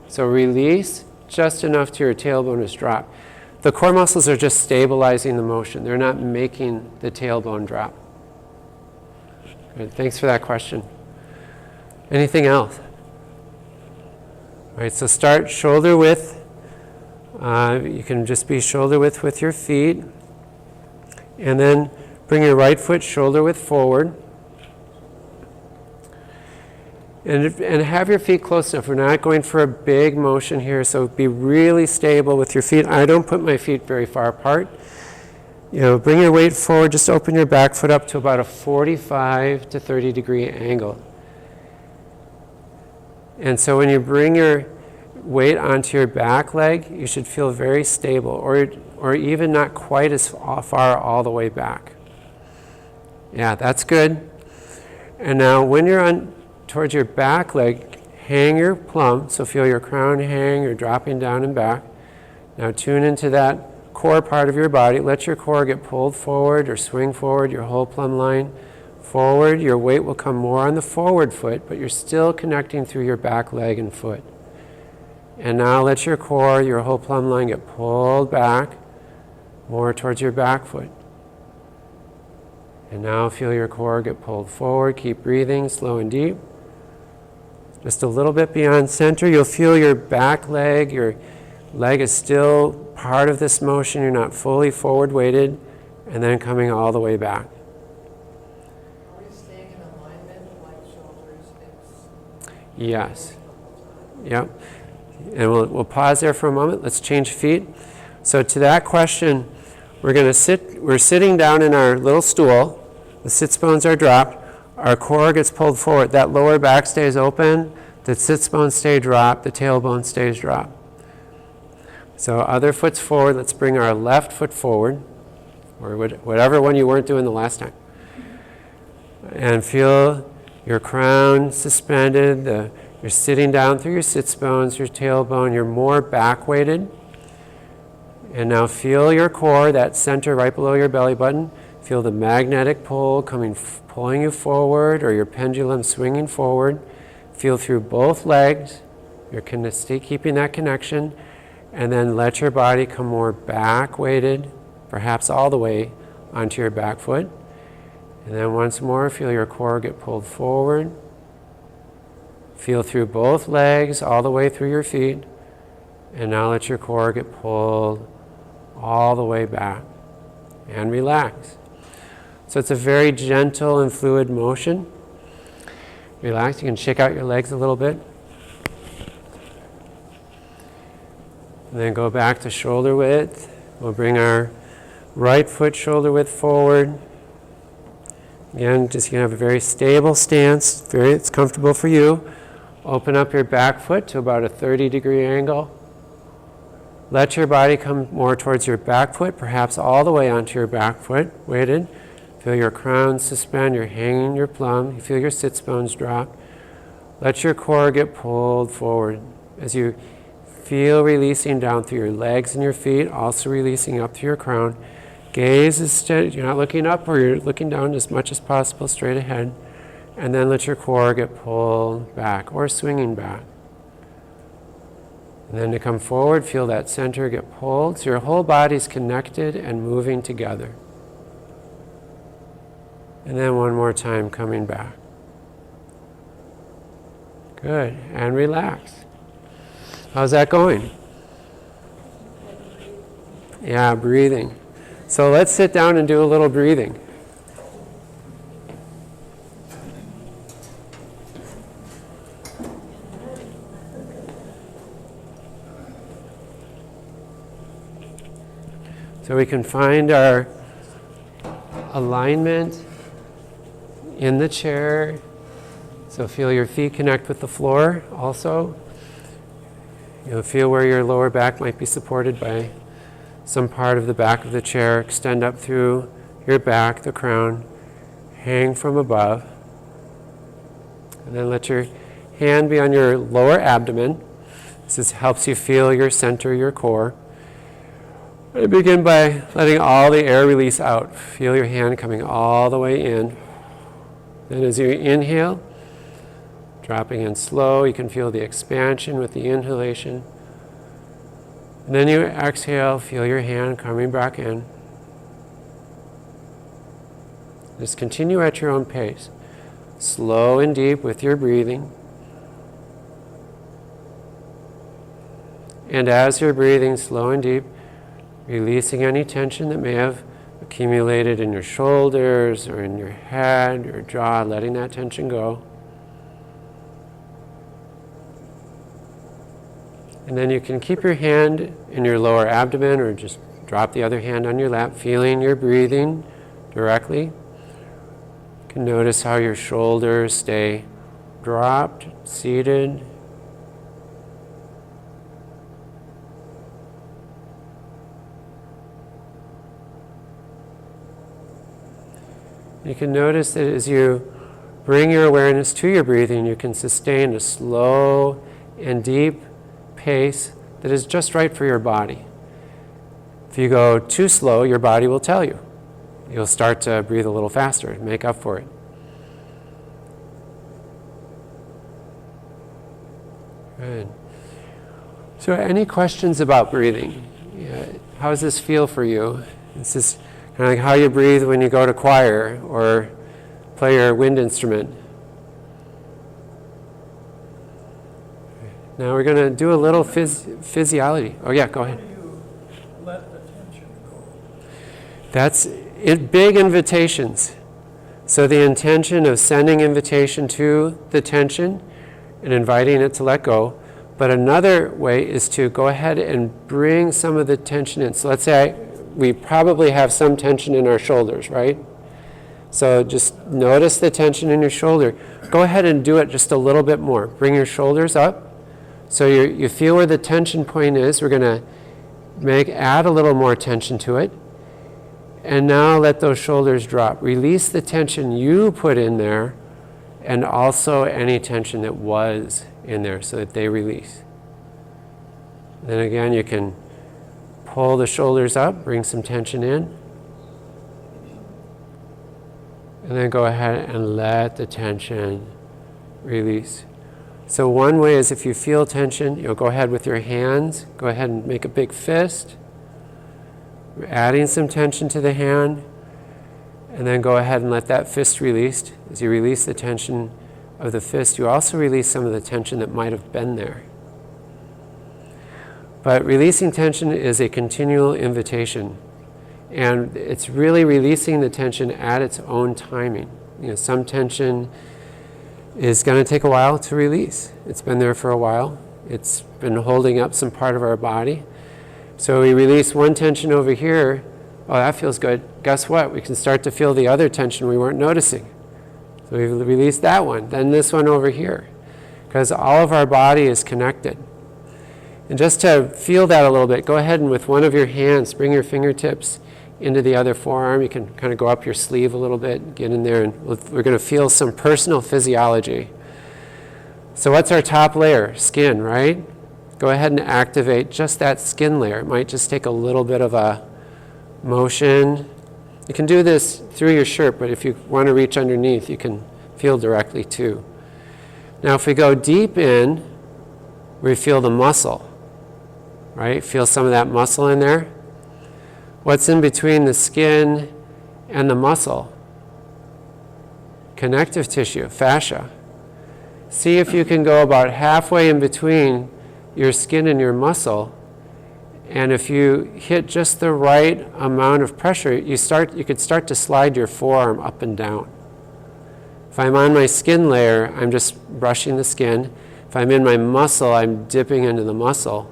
So release just enough to your tailbone is drop. The core muscles are just stabilizing the motion. They're not making the tailbone drop. Good. Thanks for that question. Anything else? All right, so start shoulder width. You can just be shoulder width with your feet. And then bring your right foot shoulder width forward. And have your feet close enough. We're not going for a big motion here, so be really stable with your feet. I don't put my feet very far apart. Bring your weight forward, just open your back foot up to about a 45 to 30 degree angle. And so when you bring your weight onto your back leg, you should feel very stable, or even not quite as far all the way back. Yeah, that's good. And now when you're on towards your back leg, hang your plum, so feel your crown hang, you're dropping down and back. Now tune into that core part of your body. Let your core get pulled forward or swing forward, your whole plumb line forward. Your weight will come more on the forward foot, but you're still connecting through your back leg and foot. And now let your core, your whole plumb line get pulled back more towards your back foot. And now feel your core get pulled forward. Keep breathing, slow and deep. Just a little bit beyond center, you'll feel your back leg, your leg is still part of this motion. You're not fully forward weighted, and then coming all the way back. Are we staying in alignment, like shoulders, hips? Yes. Yep. And we'll pause there for a moment. Let's change feet. So to that question, we're sitting down in our little stool. The sits bones are dropped. Our core gets pulled forward. That lower back stays open. The sits bones stay dropped. The tailbone stays dropped. So other foot's forward. Let's bring our left foot forward, or whatever one you weren't doing the last time. And feel your crown suspended. You're sitting down through your sits bones, your tailbone. You're more back weighted. And now feel your core, that center right below your belly button. Feel the magnetic pull pulling you forward, or your pendulum swinging forward. Feel through both legs. You're keeping that connection. And then let your body come more back weighted, perhaps all the way onto your back foot. And then once more, feel your core get pulled forward. Feel through both legs, all the way through your feet. And now let your core get pulled all the way back. And relax. So it's a very gentle and fluid motion. Relax. You can shake out your legs a little bit. And then go back to shoulder width. We'll bring our right foot shoulder width forward. Again, just you have a very stable stance. It's comfortable for you. Open up your back foot to about a 30-degree angle. Let your body come more towards your back foot, perhaps all the way onto your back foot, weighted. Feel your crown suspend, you're hanging your plum. You feel your sits bones drop. Let your core get pulled forward as you feel releasing down through your legs and your feet, also releasing up through your crown. Gaze is steady. You're not looking up, or you're looking down as much as possible straight ahead. And then let your core get pulled back or swinging back. And then to come forward, feel that center get pulled so your whole body's connected and moving together. And then one more time coming back. Good. And relax. How's that going? Yeah, breathing. So let's sit down and do a little breathing. So we can find our alignment in the chair. So feel your feet connect with the floor also. You'll feel where your lower back might be supported by some part of the back of the chair, extend up through your back, the crown, hang from above. And then let your hand be on your lower abdomen. This helps you feel your center, your core. And begin by letting all the air release out. Feel your hand coming all the way in. Then as you inhale, dropping in slow, you can feel the expansion with the inhalation. And then you exhale, feel your hand coming back in. Just continue at your own pace. Slow and deep with your breathing. And as you're breathing slow and deep, releasing any tension that may have accumulated in your shoulders or in your head or jaw, letting that tension go. And then you can keep your hand in your lower abdomen or just drop the other hand on your lap, feeling your breathing directly. You can notice how your shoulders stay dropped, seated. You can notice that as you bring your awareness to your breathing, you can sustain a slow and deep pace that is just right for your body. If you go too slow, your body will tell you. You'll start to breathe a little faster, make up for it. Good. So any questions about breathing? How does this feel for you? This is kind of like how you breathe when you go to choir or play your wind instrument. Now we're going to do a little physiology. Oh yeah, go ahead. How do you let the tension go? That's big invitations. So the intention of sending invitation to the tension and inviting it to let go. But another way is to go ahead and bring some of the tension in. So let's say we probably have some tension in our shoulders, right? So just notice the tension in your shoulder. Go ahead and do it just a little bit more. Bring your shoulders up. So you feel where the tension point is. We're going to add a little more tension to it. And now let those shoulders drop. Release the tension you put in there and also any tension that was in there so that they release. Then again, you can pull the shoulders up, bring some tension in. And then go ahead and let the tension release. So one way is if you feel tension, go ahead with your hands. Go ahead and make a big fist. We're adding some tension to the hand. And then go ahead and let that fist release. As you release the tension of the fist, you also release some of the tension that might have been there. But releasing tension is a continual invitation. And it's really releasing the tension at its own timing. Some tension is going to take a while to release. It's been there for a while. It's been holding up some part of our body. So we release one tension over here. Oh, that feels good. Guess what? We can start to feel the other tension we weren't noticing. So we release that one. Then this one over here. Because all of our body is connected. And just to feel that a little bit, go ahead and with one of your hands, bring your fingertips into the other forearm. You can kind of go up your sleeve a little bit, get in there, and we're going to feel some personal physiology. So what's our top layer? Skin, right? Go ahead and activate just that skin layer. It might just take a little bit of a motion. You can do this through your shirt, but if you want to reach underneath, you can feel directly too. Now if we go deep in, we feel the muscle, right? Feel some of that muscle in there. What's in between the skin and the muscle? Connective tissue, fascia. See if you can go about halfway in between your skin and your muscle, and if you hit just the right amount of pressure, you could start to slide your forearm up and down. If I'm on my skin layer, I'm just brushing the skin. If I'm in my muscle, I'm dipping into the muscle.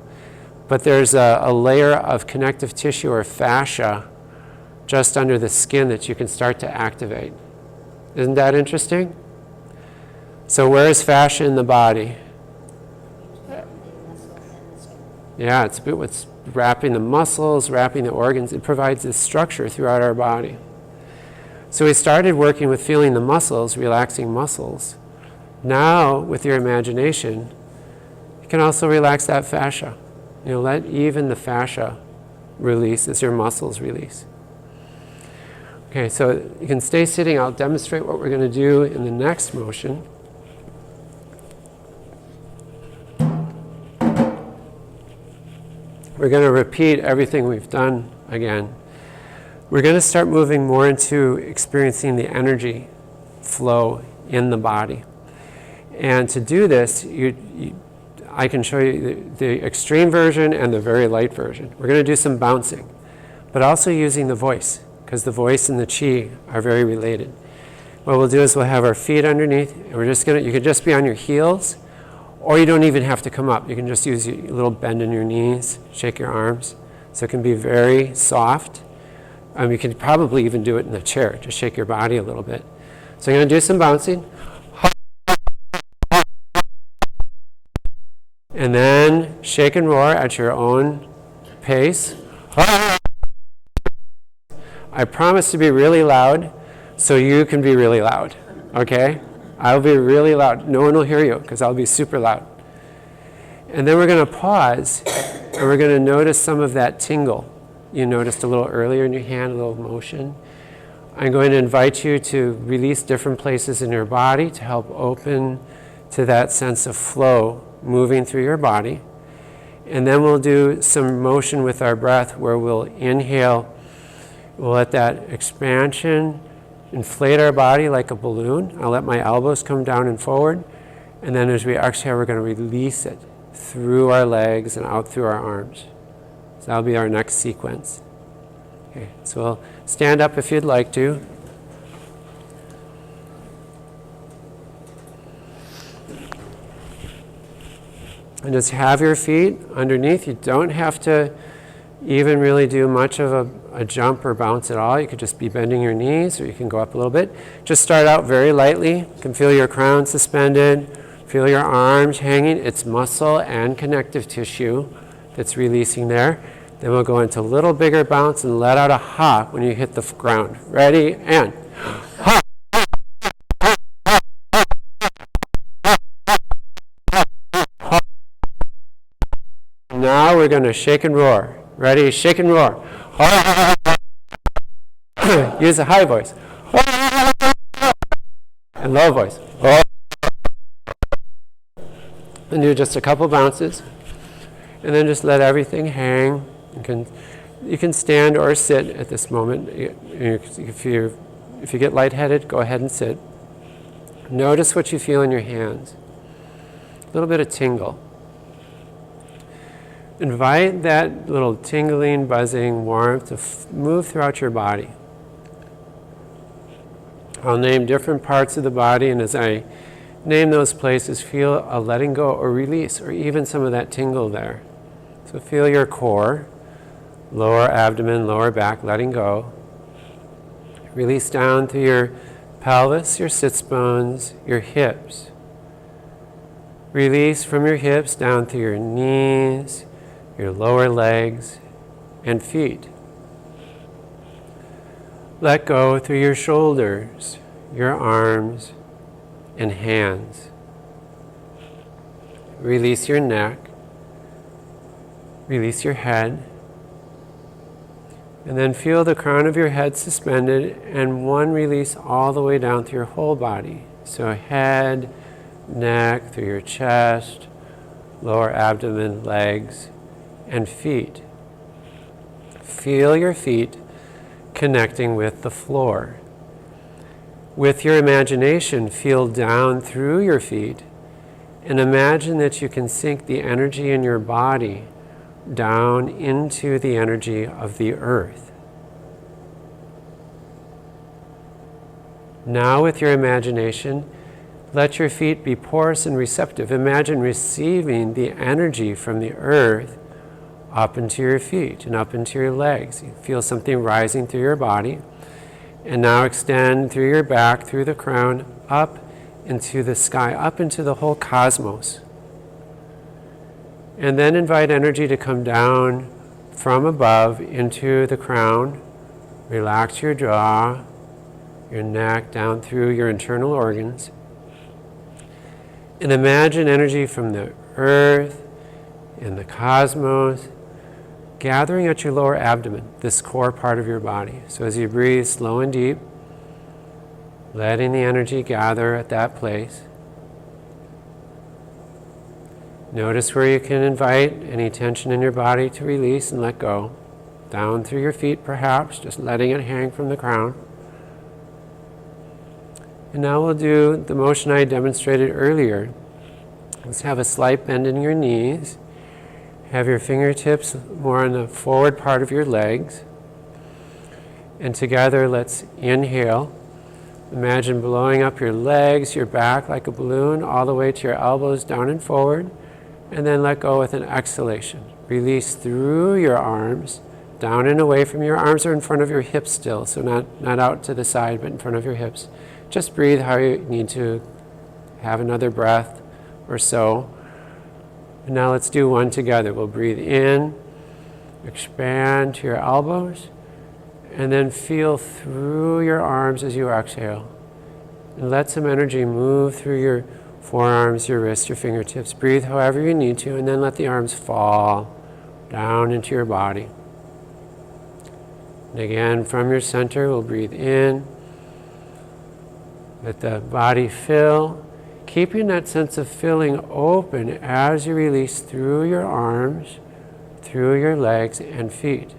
But there's a layer of connective tissue or fascia just under the skin that you can start to activate. Isn't that interesting? So where is fascia in the body? Between the muscle and the skin. Yeah, it's what's wrapping the muscles, wrapping the organs. It provides this structure throughout our body. So we started working with feeling the muscles, relaxing muscles. Now, with your imagination, you can also relax that fascia. Let even the fascia release as your muscles release. Okay, so you can stay sitting. I'll demonstrate what we're going to do in the next motion. We're going to repeat everything we've done again. We're going to start moving more into experiencing the energy flow in the body. And to do this, I can show you the extreme version and the very light version. We're going to do some bouncing, but also using the voice, because the voice and the chi are very related. What we'll do is we'll have our feet underneath, and you can just be on your heels, or you don't even have to come up. You can just use a little bend in your knees, shake your arms. So it can be very soft. You can probably even do it in the chair. Just shake your body a little bit. So I'm going to do some bouncing. And then shake and roar at your own pace. I promise to be really loud so you can be really loud, okay? I'll be really loud. No one will hear you because I'll be super loud. And then we're going to pause and we're going to notice some of that tingle. You noticed a little earlier in your hand, a little motion. I'm going to invite you to release different places in your body to help open to that sense of flow moving through your body. And then we'll do some motion with our breath where we'll inhale. We'll let that expansion inflate our body like a balloon. I'll let my elbows come down and forward. And then as we exhale, we're going to release it through our legs and out through our arms. So that'll be our next sequence. Okay, so we'll stand up if you'd like to. And just have your feet underneath. You don't have to even really do much of a jump or bounce at all. You could just be bending your knees, or you can go up a little bit. Just start out very lightly. You can feel your crown suspended, feel your arms hanging. It's muscle and connective tissue that's releasing there. Then we'll go into a little bigger bounce and let out a hop when you hit the ground. Ready, and hop. Now we're going to shake and roar. Ready, shake and roar. Use a high voice. And low voice. And do just a couple bounces. And then just let everything hang. You can stand or sit at this moment. If you get lightheaded, go ahead and sit. Notice what you feel in your hands. A little bit of tingle. Invite that little tingling, buzzing warmth to move throughout your body. I'll name different parts of the body, and as I name those places, feel a letting go or release, or even some of that tingle there. So feel your core, lower abdomen, lower back, letting go. Release down through your pelvis, your sits bones, your hips. Release from your hips down through your knees, your lower legs and feet. Let go through your shoulders, your arms and hands. Release your neck, release your head, and then feel the crown of your head suspended and one release all the way down through your whole body. So head, neck, through your chest, lower abdomen, legs, and feet. Feel your feet connecting with the floor. With your imagination, feel down through your feet and imagine that you can sink the energy in your body down into the energy of the earth. Now with your imagination, let your feet be porous and receptive. Imagine receiving the energy from the earth up into your feet and up into your legs. You feel something rising through your body. And now extend through your back, through the crown, up into the sky, up into the whole cosmos. And then invite energy to come down from above into the crown. Relax your jaw, your neck, down through your internal organs. And imagine energy from the earth and the cosmos gathering at your lower abdomen, this core part of your body. So as you breathe slow and deep, letting the energy gather at that place. Notice where you can invite any tension in your body to release and let go. Down through your feet perhaps, just letting it hang from the crown. And now we'll do the motion I demonstrated earlier. Let's have a slight bend in your knees. Have your fingertips more on the forward part of your legs. And together, let's inhale. Imagine blowing up your legs, your back like a balloon, all the way to your elbows, down and forward. And then let go with an exhalation. Release through your arms, down and away from your arms are in front of your hips still, so not out to the side, but in front of your hips. Just breathe how you need to. Have another breath or so. And now let's do one together. We'll breathe in, expand to your elbows, and then feel through your arms as you exhale. And let some energy move through your forearms, your wrists, your fingertips. Breathe however you need to, and then let the arms fall down into your body. And again, from your center, we'll breathe in. Let the body fill. Keeping that sense of filling open as you release through your arms, through your legs and feet.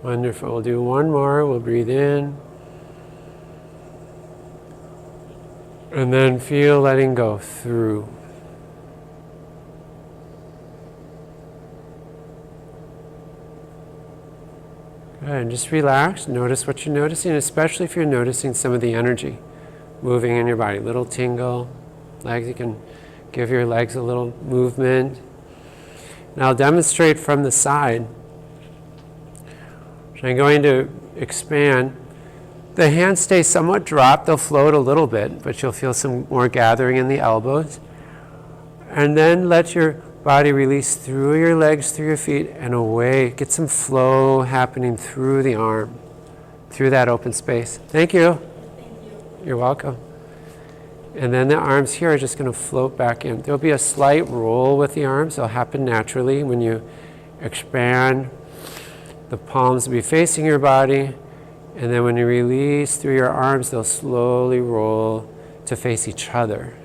Wonderful. We'll do one more. We'll breathe in. And then feel letting go through. Good. And just relax. Notice what you're noticing, especially if you're noticing some of the energy moving in your body. Little tingle. Legs, you can give your legs a little movement. And I'll demonstrate from the side. So I'm going to expand. The hands stay somewhat dropped. They'll float a little bit, but you'll feel some more gathering in the elbows. And then let your body release through your legs, through your feet, and away. Get some flow happening through the arm, through that open space. Thank you. You're welcome. And then the arms here are just going to float back in. There'll be a slight roll with the arms. They'll happen naturally when you expand. The palms will be facing your body. And then when you release through your arms, they'll slowly roll to face each other.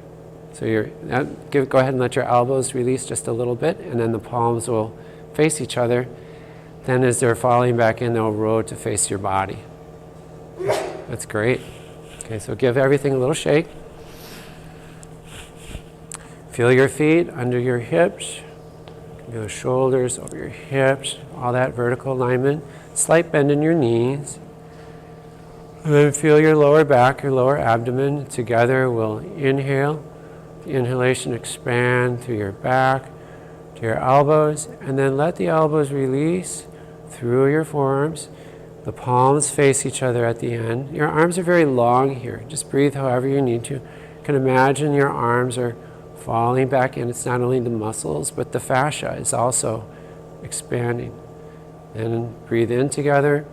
So go ahead and let your elbows release just a little bit, and then the palms will face each other. Then as they're falling back in, they'll roll to face your body. That's great. Okay, so give everything a little shake. Feel your feet under your hips. Your shoulders over your hips, all that vertical alignment. Slight bend in your knees. And then feel your lower back, your lower abdomen. Together we'll inhale. The inhalation expand through your back to your elbows. And then let the elbows release through your forearms. The palms face each other at the end. Your arms are very long here. Just breathe however you need to. You can imagine your arms are falling back in. It's not only the muscles, but the fascia is also expanding. And breathe in together.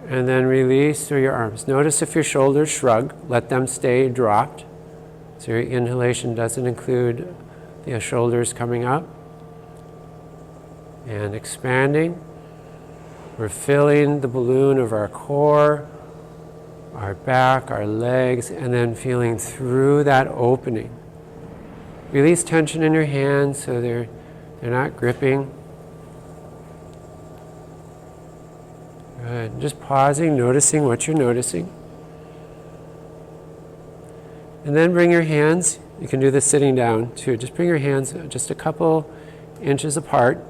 And then release through your arms. Notice if your shoulders shrug, let them stay dropped. So your inhalation doesn't include the shoulders coming up. And expanding. We're filling the balloon of our core, our back, our legs, and then feeling through that opening. Release tension in your hands so they're not gripping. Good. Just pausing, noticing what you're noticing. And then bring your hands, you can do this sitting down too, just bring your hands just a couple inches apart.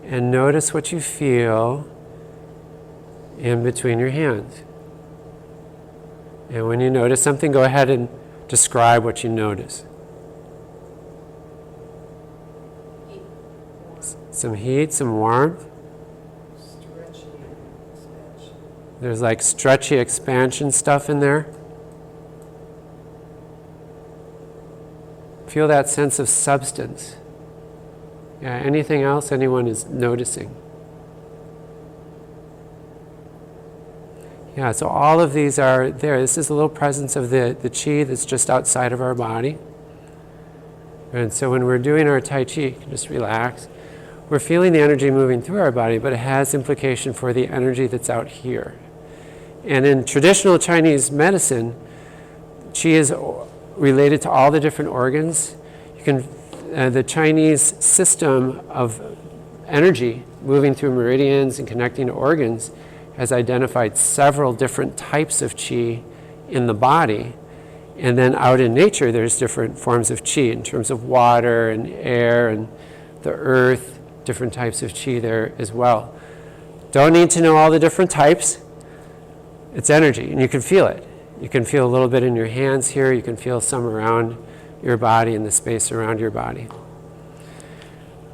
And notice what you feel in between your hands. And when you notice something, go ahead and describe what you notice. Some heat, some warmth. Stretchy expansion. There's like stretchy expansion stuff in there. Feel that sense of substance. Yeah, anything else anyone is noticing? Yeah, so all of these are there. This is a little presence of the chi that's just outside of our body. And so when we're doing our Tai Chi, just relax. We're feeling the energy moving through our body, but it has implication for the energy that's out here. And in traditional Chinese medicine, chi is related to all the different organs. You can, the Chinese system of energy moving through meridians and connecting to organs has identified several different types of chi in the body. And then out in nature, there's different forms of chi in terms of water and air and the earth, different types of chi there as well. Don't need to know all the different types. It's energy, and you can feel it. You can feel a little bit in your hands here. You can feel some around your body and the space around your body.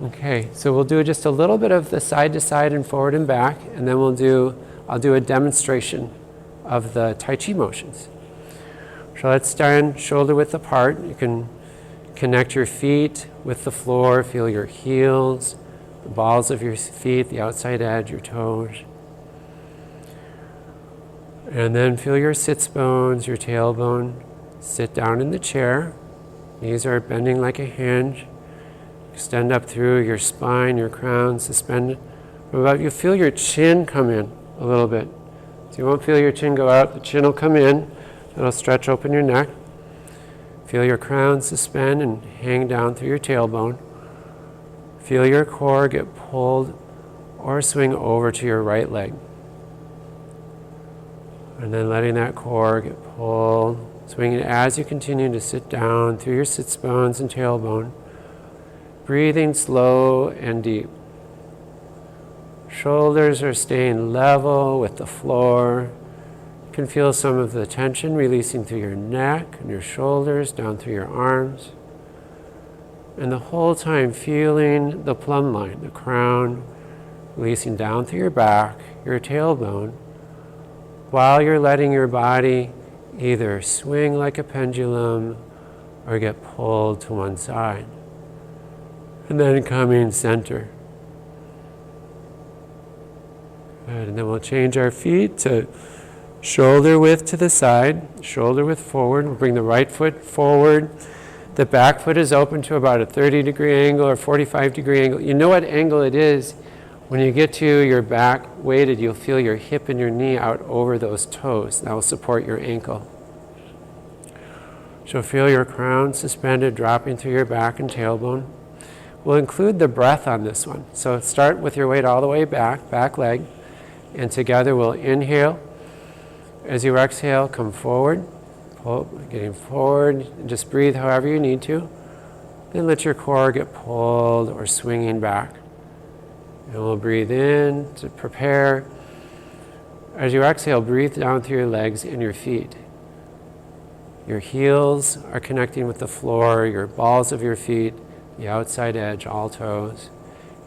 Okay, so we'll do just a little bit of the side to side and forward and back, and then I'll do a demonstration of the Tai Chi motions. So let's stand shoulder width apart. You can connect your feet with the floor, feel your heels, the balls of your feet, the outside edge, your toes. And then feel your sits bones, your tailbone. Sit down in the chair. Knees are bending like a hinge. Extend up through your spine, your crown, suspended. You feel your chin come in a little bit. So you won't feel your chin go out, the chin will come in. It'll stretch open your neck. Feel your crown suspend and hang down through your tailbone. Feel your core get pulled or swing over to your right leg. And then letting that core get pulled, swinging as you continue to sit down through your sits bones and tailbone. Breathing slow and deep. Shoulders are staying level with the floor. You can feel some of the tension releasing through your neck and your shoulders, down through your arms. And the whole time feeling the plumb line, the crown, releasing down through your back, your tailbone, while you're letting your body either swing like a pendulum or get pulled to one side. And then coming center. Good. And then we'll change our feet to shoulder width to the side, shoulder width forward. We'll bring the right foot forward. The back foot is open to about a 30-degree angle or 45-degree angle. You know what angle it is. When you get to your back weighted, you'll feel your hip and your knee out over those toes. That will support your ankle. So feel your crown suspended, dropping through your back and tailbone. We'll include the breath on this one. So start with your weight all the way back leg. And together we'll inhale. As you exhale, come forward. Pull, getting forward. And just breathe however you need to. Then let your core get pulled or swinging back. And we'll breathe in to prepare. As you exhale, breathe down through your legs and your feet. Your heels are connecting with the floor, your balls of your feet, the outside edge, all toes.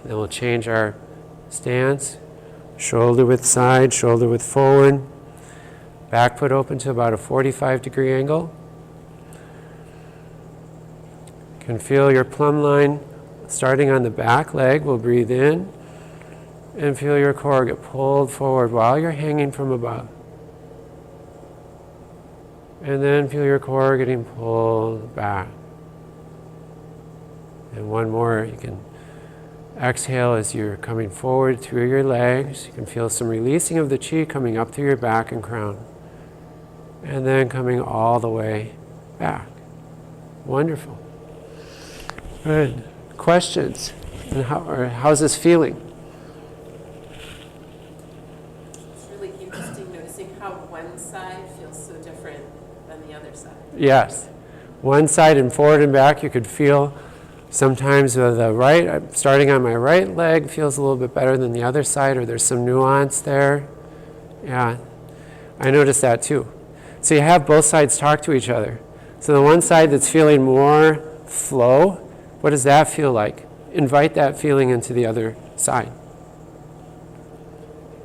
And then we'll change our stance. Shoulder width side, shoulder width forward. Back foot open to about a 45-degree angle. You can feel your plumb line starting on the back leg. We'll breathe in and feel your core get pulled forward while you're hanging from above. And then feel your core getting pulled back. And one more, you can exhale as you're coming forward through your legs. You can feel some releasing of the chi coming up through your back and crown. And then coming all the way back. Wonderful. Good. Questions? And how's this feeling? It's really interesting noticing how one side feels so different than the other side. Yes. One side and forward and back, you could feel sometimes the right, starting on my right leg, feels a little bit better than the other side, or there's some nuance there. Yeah, I noticed that too. So you have both sides talk to each other. So the one side that's feeling more flow, what does that feel like? Invite that feeling into the other side.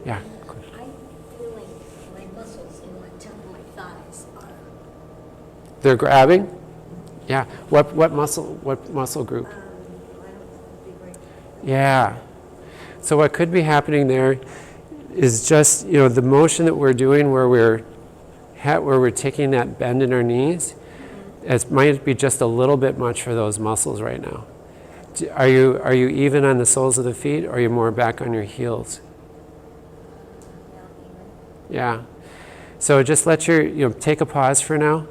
Yeah. I'm feeling my muscles in my temple, my thighs are, They're grabbing? Yeah. What muscle group? I don't, be great. Yeah. So what could be happening there is just, the motion that we're doing where we're taking that bend in our knees, it might be just a little bit much for those muscles right now. Are you even on the soles of the feet, or are you more back on your heels? Yeah. So just let take a pause for now.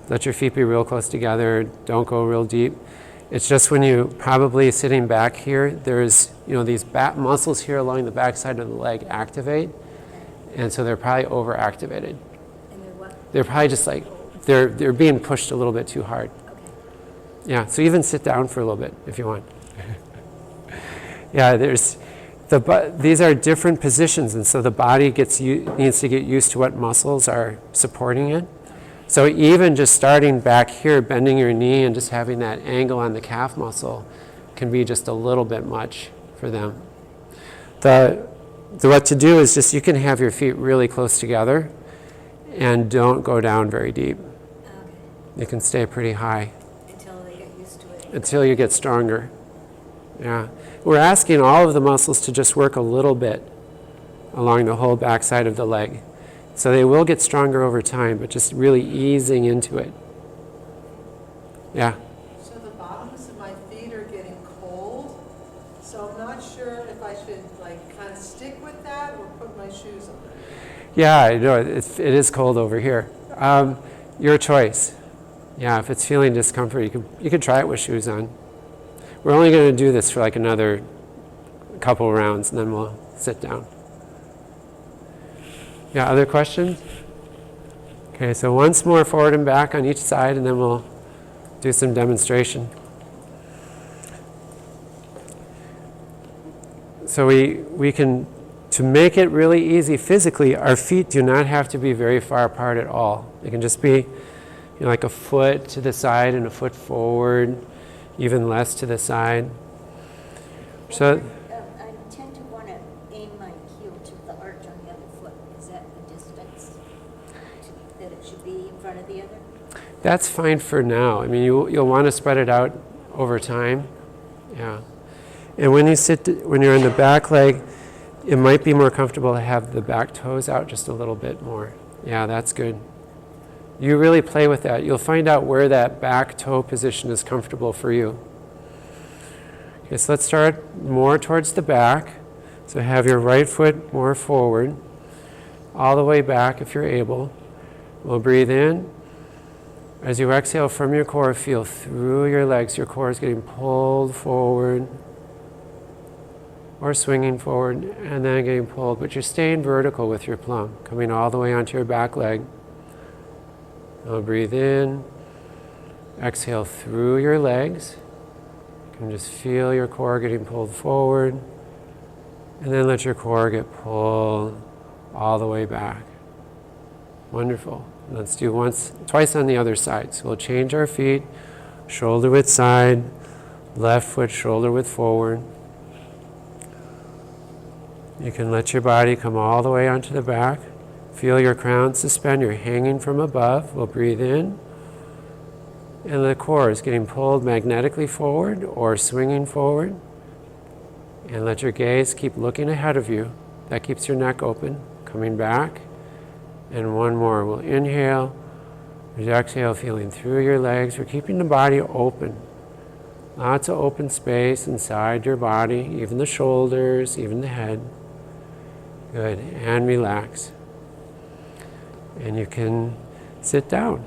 Let your feet be real close together. Don't go real deep. It's just when you probably sitting back here, there's, these back muscles here along the back side of the leg activate. And so they're probably overactivated. And they're what? They're probably just like, they're being pushed a little bit too hard. Okay. Yeah, so even sit down for a little bit if you want. Yeah, these are different positions, and so the body needs to get used to what muscles are supporting it. So even just starting back here, bending your knee and just having that angle on the calf muscle can be just a little bit much for them. What to do is just, you can have your feet really close together and don't go down very deep. Okay. You can stay pretty high Until they get used to it. until you get stronger. Yeah. We're asking all of the muscles to just work a little bit along the whole backside of the leg. So they will get stronger over time, but just really easing into it. Yeah. So the bottoms of my feet are getting cold, so I'm not sure if I should kind of stick with that or put my shoes on. Yeah, I know, it is cold over here. Your choice. Yeah, if it's feeling discomfort, you can try it with shoes on. We're only going to do this for another couple rounds, and then we'll sit down. Yeah, other questions? Okay, so once more forward and back on each side, and then we'll do some demonstration. So we can, to make it really easy physically, our feet do not have to be very far apart at all. They can just be like a foot to the side and a foot forward, even less to the side. So I tend to want to aim my heel to the arch on the other foot. Is that the distance that it should be in front of the other? that's fine for now. I mean, you'll want to spread it out over time. Yeah. And when you're in the back leg, it might be more comfortable to have the back toes out just a little bit more. Yeah, that's good. You really play with that. You'll find out where that back toe position is comfortable for you. Okay, so let's start more towards the back. So have your right foot more forward, all the way back if you're able. We'll breathe in. As you exhale from your core, feel through your legs. Your core is getting pulled forward or swinging forward and then getting pulled. But you're staying vertical with your plum, coming all the way onto your back leg. Now breathe in. Exhale through your legs. You can just feel your core getting pulled forward. And then let your core get pulled all the way back. Wonderful. Let's do twice on the other side. So we'll change our feet, shoulder width side, left foot shoulder width forward. You can let your body come all the way onto the back. Feel your crown suspend. You're hanging from above. We'll breathe in. And the core is getting pulled magnetically forward or swinging forward. And let your gaze keep looking ahead of you. That keeps your neck open. Coming back. And one more. We'll inhale. As you exhale, feeling through your legs. We're keeping the body open. Lots of open space inside your body, even the shoulders, even the head. Good. And relax. And you can sit down.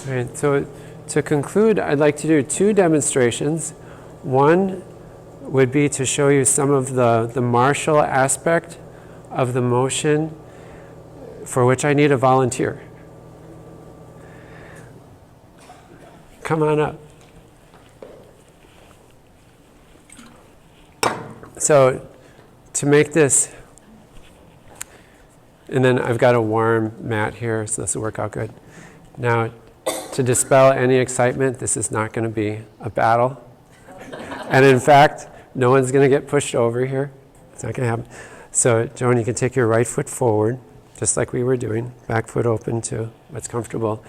All right, so to conclude, I'd like to do two demonstrations. One would be to show you some of the martial aspect of the motion for which I need a volunteer. Come on up. So to make this, and then I've got a warm mat here, so this will work out good. Now, to dispel any excitement, this is not going to be a battle. And in fact, no one's going to get pushed over here. It's not going to happen. So, Joan, you can take your right foot forward, just like we were doing, back foot open to what's comfortable.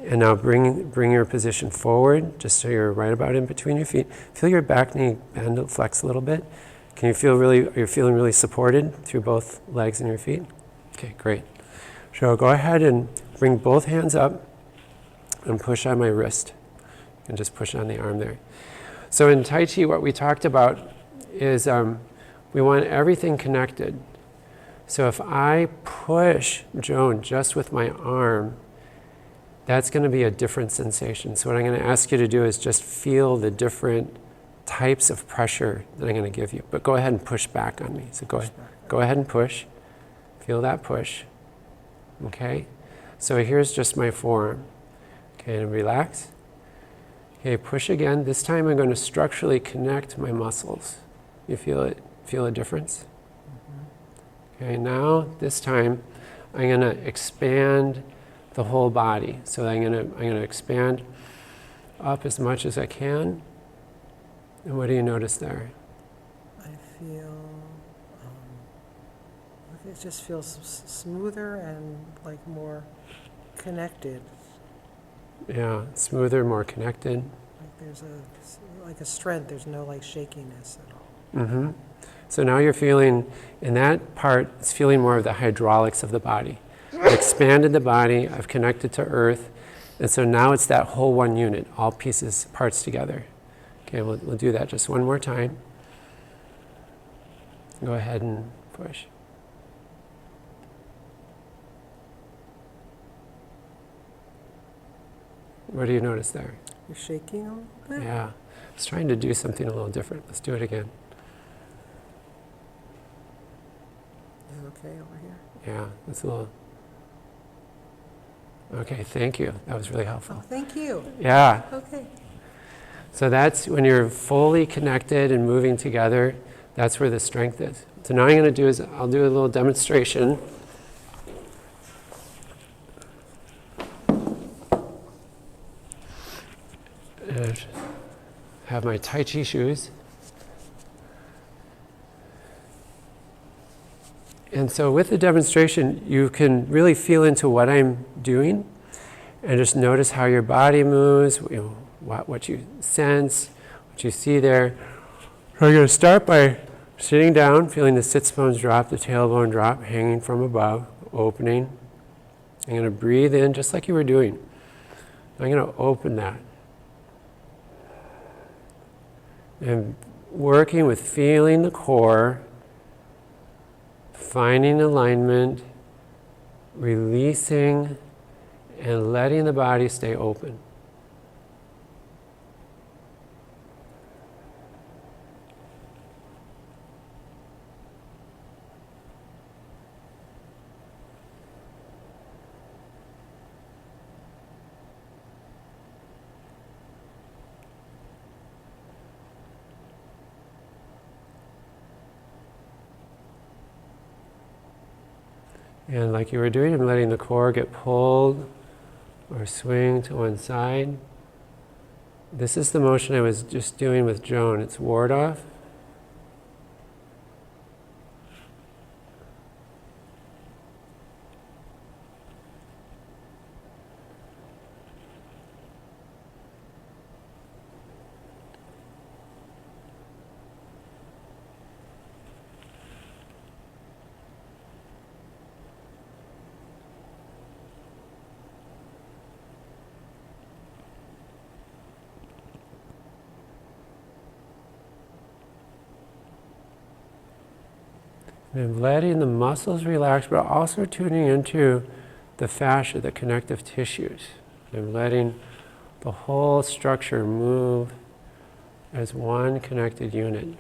And now bring your position forward, just so you're right about in between your feet. Feel your back knee bend, flex a little bit. Are you feeling really supported through both legs and your feet? Okay, great. So go ahead and bring both hands up and push on my wrist. And just push on the arm there. So in Tai Chi, what we talked about is we want everything connected. So if I push Joan just with my arm, that's going to be a different sensation. So what I'm going to ask you to do is just feel the different types of pressure that I'm going to give you. But go ahead and push back on me. So go ahead and push. Feel that push. Okay? So here's just my forearm. Okay, and relax. Okay, push again. This time I'm going to structurally connect my muscles. You feel it? Feel a difference? Okay, now this time I'm going to expand the whole body. So I'm going to expand up as much as I can. And what do you notice there? I feel, it just feels smoother and like more connected. Yeah, smoother, more connected. Like there's a strength, there's no like shakiness at all. Mm-hmm. So now you're feeling, in that part, it's feeling more of the hydraulics of the body. I've expanded the body, I've connected to earth, and so now it's that whole one unit, all pieces, parts together. Okay, we'll do that just one more time. Go ahead and push. What do you notice there? You're shaking a little bit? Yeah, I was trying to do something a little different. Let's do it again. Is it okay over here? Yeah, that's a little... Okay, thank you. That was really helpful. Oh, thank you. Yeah. Okay. So that's when you're fully connected and moving together, that's where the strength is. So now what I'm going to do is I'll do a little demonstration. And have my Tai Chi shoes. And so with the demonstration, you can really feel into what I'm doing and just notice how your body moves, what you sense, what you see there. So I'm going to start by sitting down, feeling the sits bones drop, the tailbone drop, hanging from above, opening. I'm going to breathe in just like you were doing. I'm going to open that. And working with feeling the core, finding alignment, releasing, and letting the body stay open. And like you were doing, I'm letting the core get pulled or swing to one side. This is the motion I was just doing with Joan. It's ward off. And letting the muscles relax, but also tuning into the fascia, the connective tissues. And letting the whole structure move as one connected unit.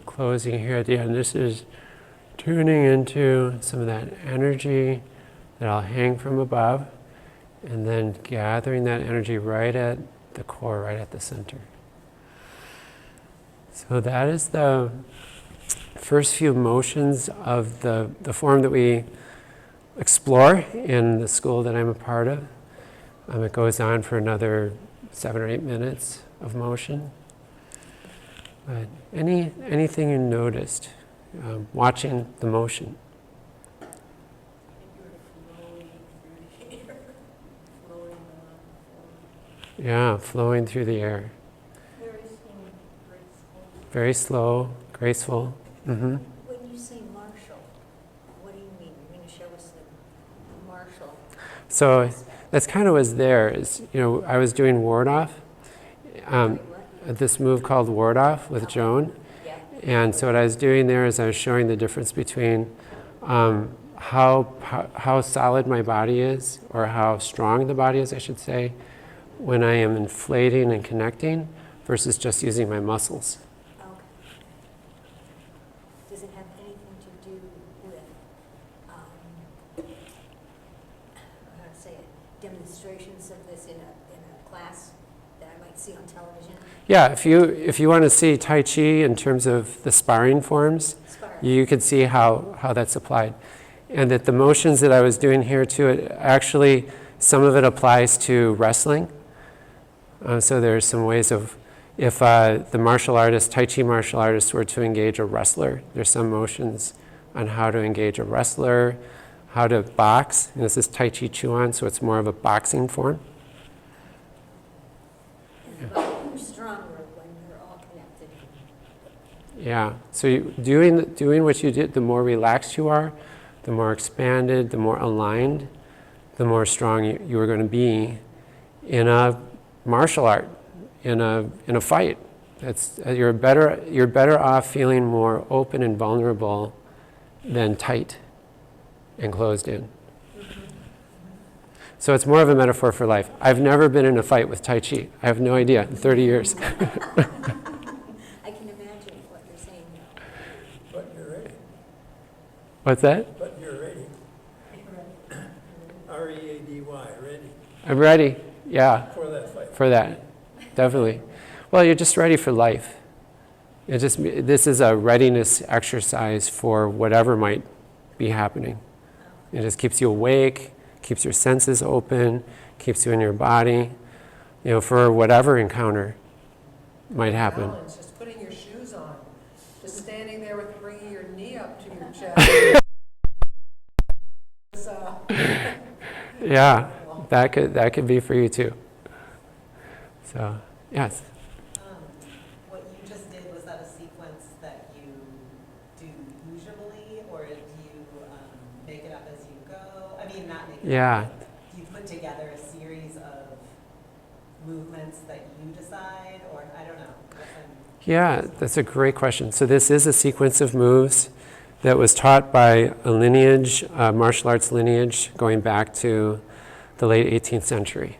Closing here at the end. This is tuning into some of that energy that I'll hang from above, and then gathering that energy right at the core, right at the center. So that is the first few motions of the form that we explore in the school that I'm a part of. It goes on for another 7 or 8 minutes of motion. But anything you noticed watching the motion? Yeah, flowing through the air. Very slow, graceful. Mm-hmm. When you say martial, what do you mean? You're going to show us the martial. So that's kind of was there. Is, I was doing ward off, this move called ward off with Joan. Yeah. And so what I was doing there is I was showing the difference between how solid my body is, or how strong the body is, I should say, when I am inflating and connecting versus just using my muscles. Okay. Does it have anything to do with, how to say it, demonstrations of this in a class that I might see on television? Yeah, if you want to see Tai Chi in terms of the sparring forms, you could see how that's applied. And that the motions that I was doing here too, actually, some of it applies to wrestling. So there's some ways of, if the martial artist, Tai Chi martial artist, were to engage a wrestler, there's some motions on how to engage a wrestler, how to box. And this is Tai Chi Chuan, so it's more of a boxing form. You're stronger when you're all connected. Yeah, so doing what you did, the more relaxed you are, the more expanded, the more aligned, the more strong you are going to be in a martial art, in a fight. You're better off feeling more open and vulnerable than tight and closed in. So it's more of a metaphor for life. I've never been in a fight with Tai Chi. I have no idea, in 30 years. I can imagine what you're saying now. But you're ready. What's that? But you're ready. R-E-A-D-Y, ready I'm ready, yeah, for that fight. for that, definitely. Well, you're just ready for life. This is a readiness exercise for whatever might be happening. It just keeps you awake, keeps your senses open, keeps you in your body, for whatever encounter might happen. Balance, just putting your shoes on, just standing there with bringing your knee up to your chest. Yeah, that could be for you too. So, yes. What you just did, was that a sequence that you do usually, or do you make it up as you go? I mean, not make it Yeah. up. Do you put together a series of movements that you decide, or I don't know? Yeah, that's a great question. So this is a sequence of moves that was taught by a lineage, martial arts lineage, going back to the late 18th century.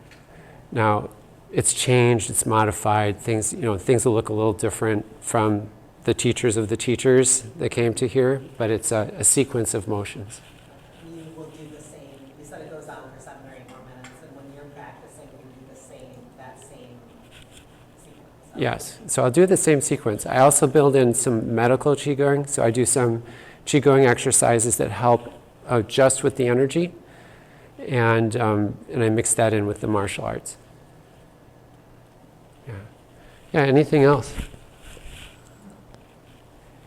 Now, it's changed, it's modified, things will look a little different from the teachers of the teachers that came to here, but it's a sequence of motions. You will do the same, you said it goes on for 7 or 8 more minutes, and when you're practicing, you do that same sequence. Yes, so I'll do the same sequence. I also build in some medical Qigong, so I do some Qigong exercises that help just with the energy, and I mix that in with the martial arts. Yeah, anything else?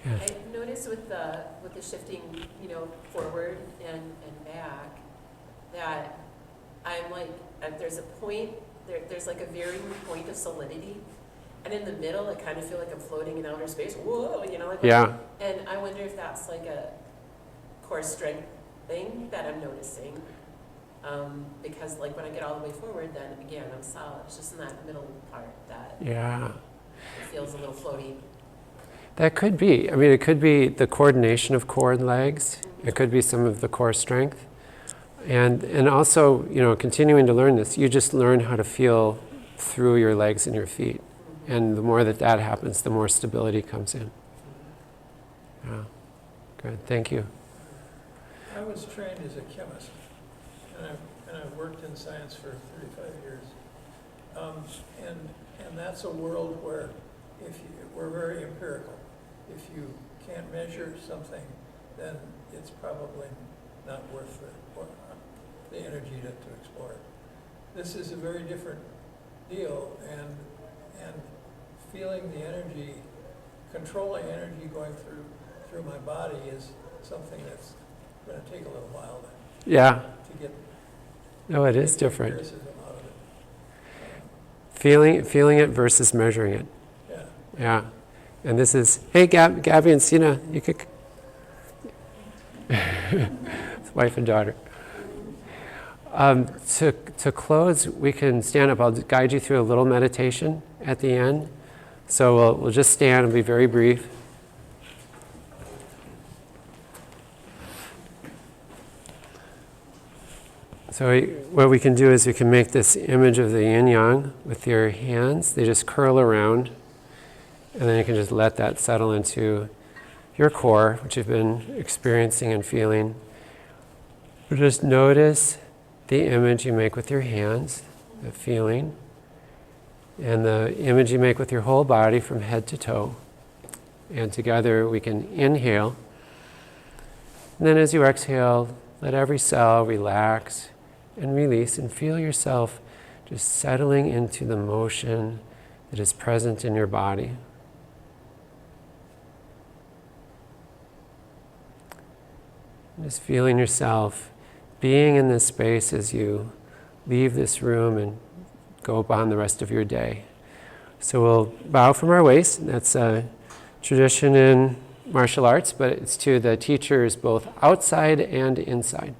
Yeah. I noticed with the shifting, forward and back, that I'm like, there's a point, there's like a varying point of solidity, and in the middle, I kind of feel like I'm floating in outer space. Whoa, like. Yeah. And I wonder if that's like a core strength thing that I'm noticing, because like when I get all the way forward, then again I'm solid. It's just in that middle part that Yeah. it feels a little floaty. That could be. I mean, it could be the coordination of core and legs. It could be some of the core strength. And also, continuing to learn this, you just learn how to feel through your legs and your feet. And the more that happens, the more stability comes in. Yeah. Good. Thank you. I was trained as a chemist, and I've worked in science for 35 years. And that's a world where we're very empirical. If you can't measure something, then it's probably not worth the energy to explore it. This is a very different deal, and feeling the energy, controlling energy going through my body is something that's going to take a little while Yeah. to get. No, it is get the different. empiricism out of it. Feeling it versus measuring it. Yeah. Yeah. And this is, hey, Gabby and Sina, you could. It's wife and daughter. To close, we can stand up. I'll guide you through a little meditation at the end. So we'll just stand and be very brief. So what we can do is we can make this image of the yin-yang with your hands. They just curl around. And then you can just let that settle into your core, which you've been experiencing and feeling. But just notice the image you make with your hands, the feeling, and the image you make with your whole body from head to toe. And together we can inhale. And then as you exhale, let every cell relax and release, and feel yourself just settling into the motion that is present in your body. Just feeling yourself being in this space as you leave this room and go upon the rest of your day. So we'll bow from our waist. That's a tradition in martial arts, but it's to the teachers both outside and inside.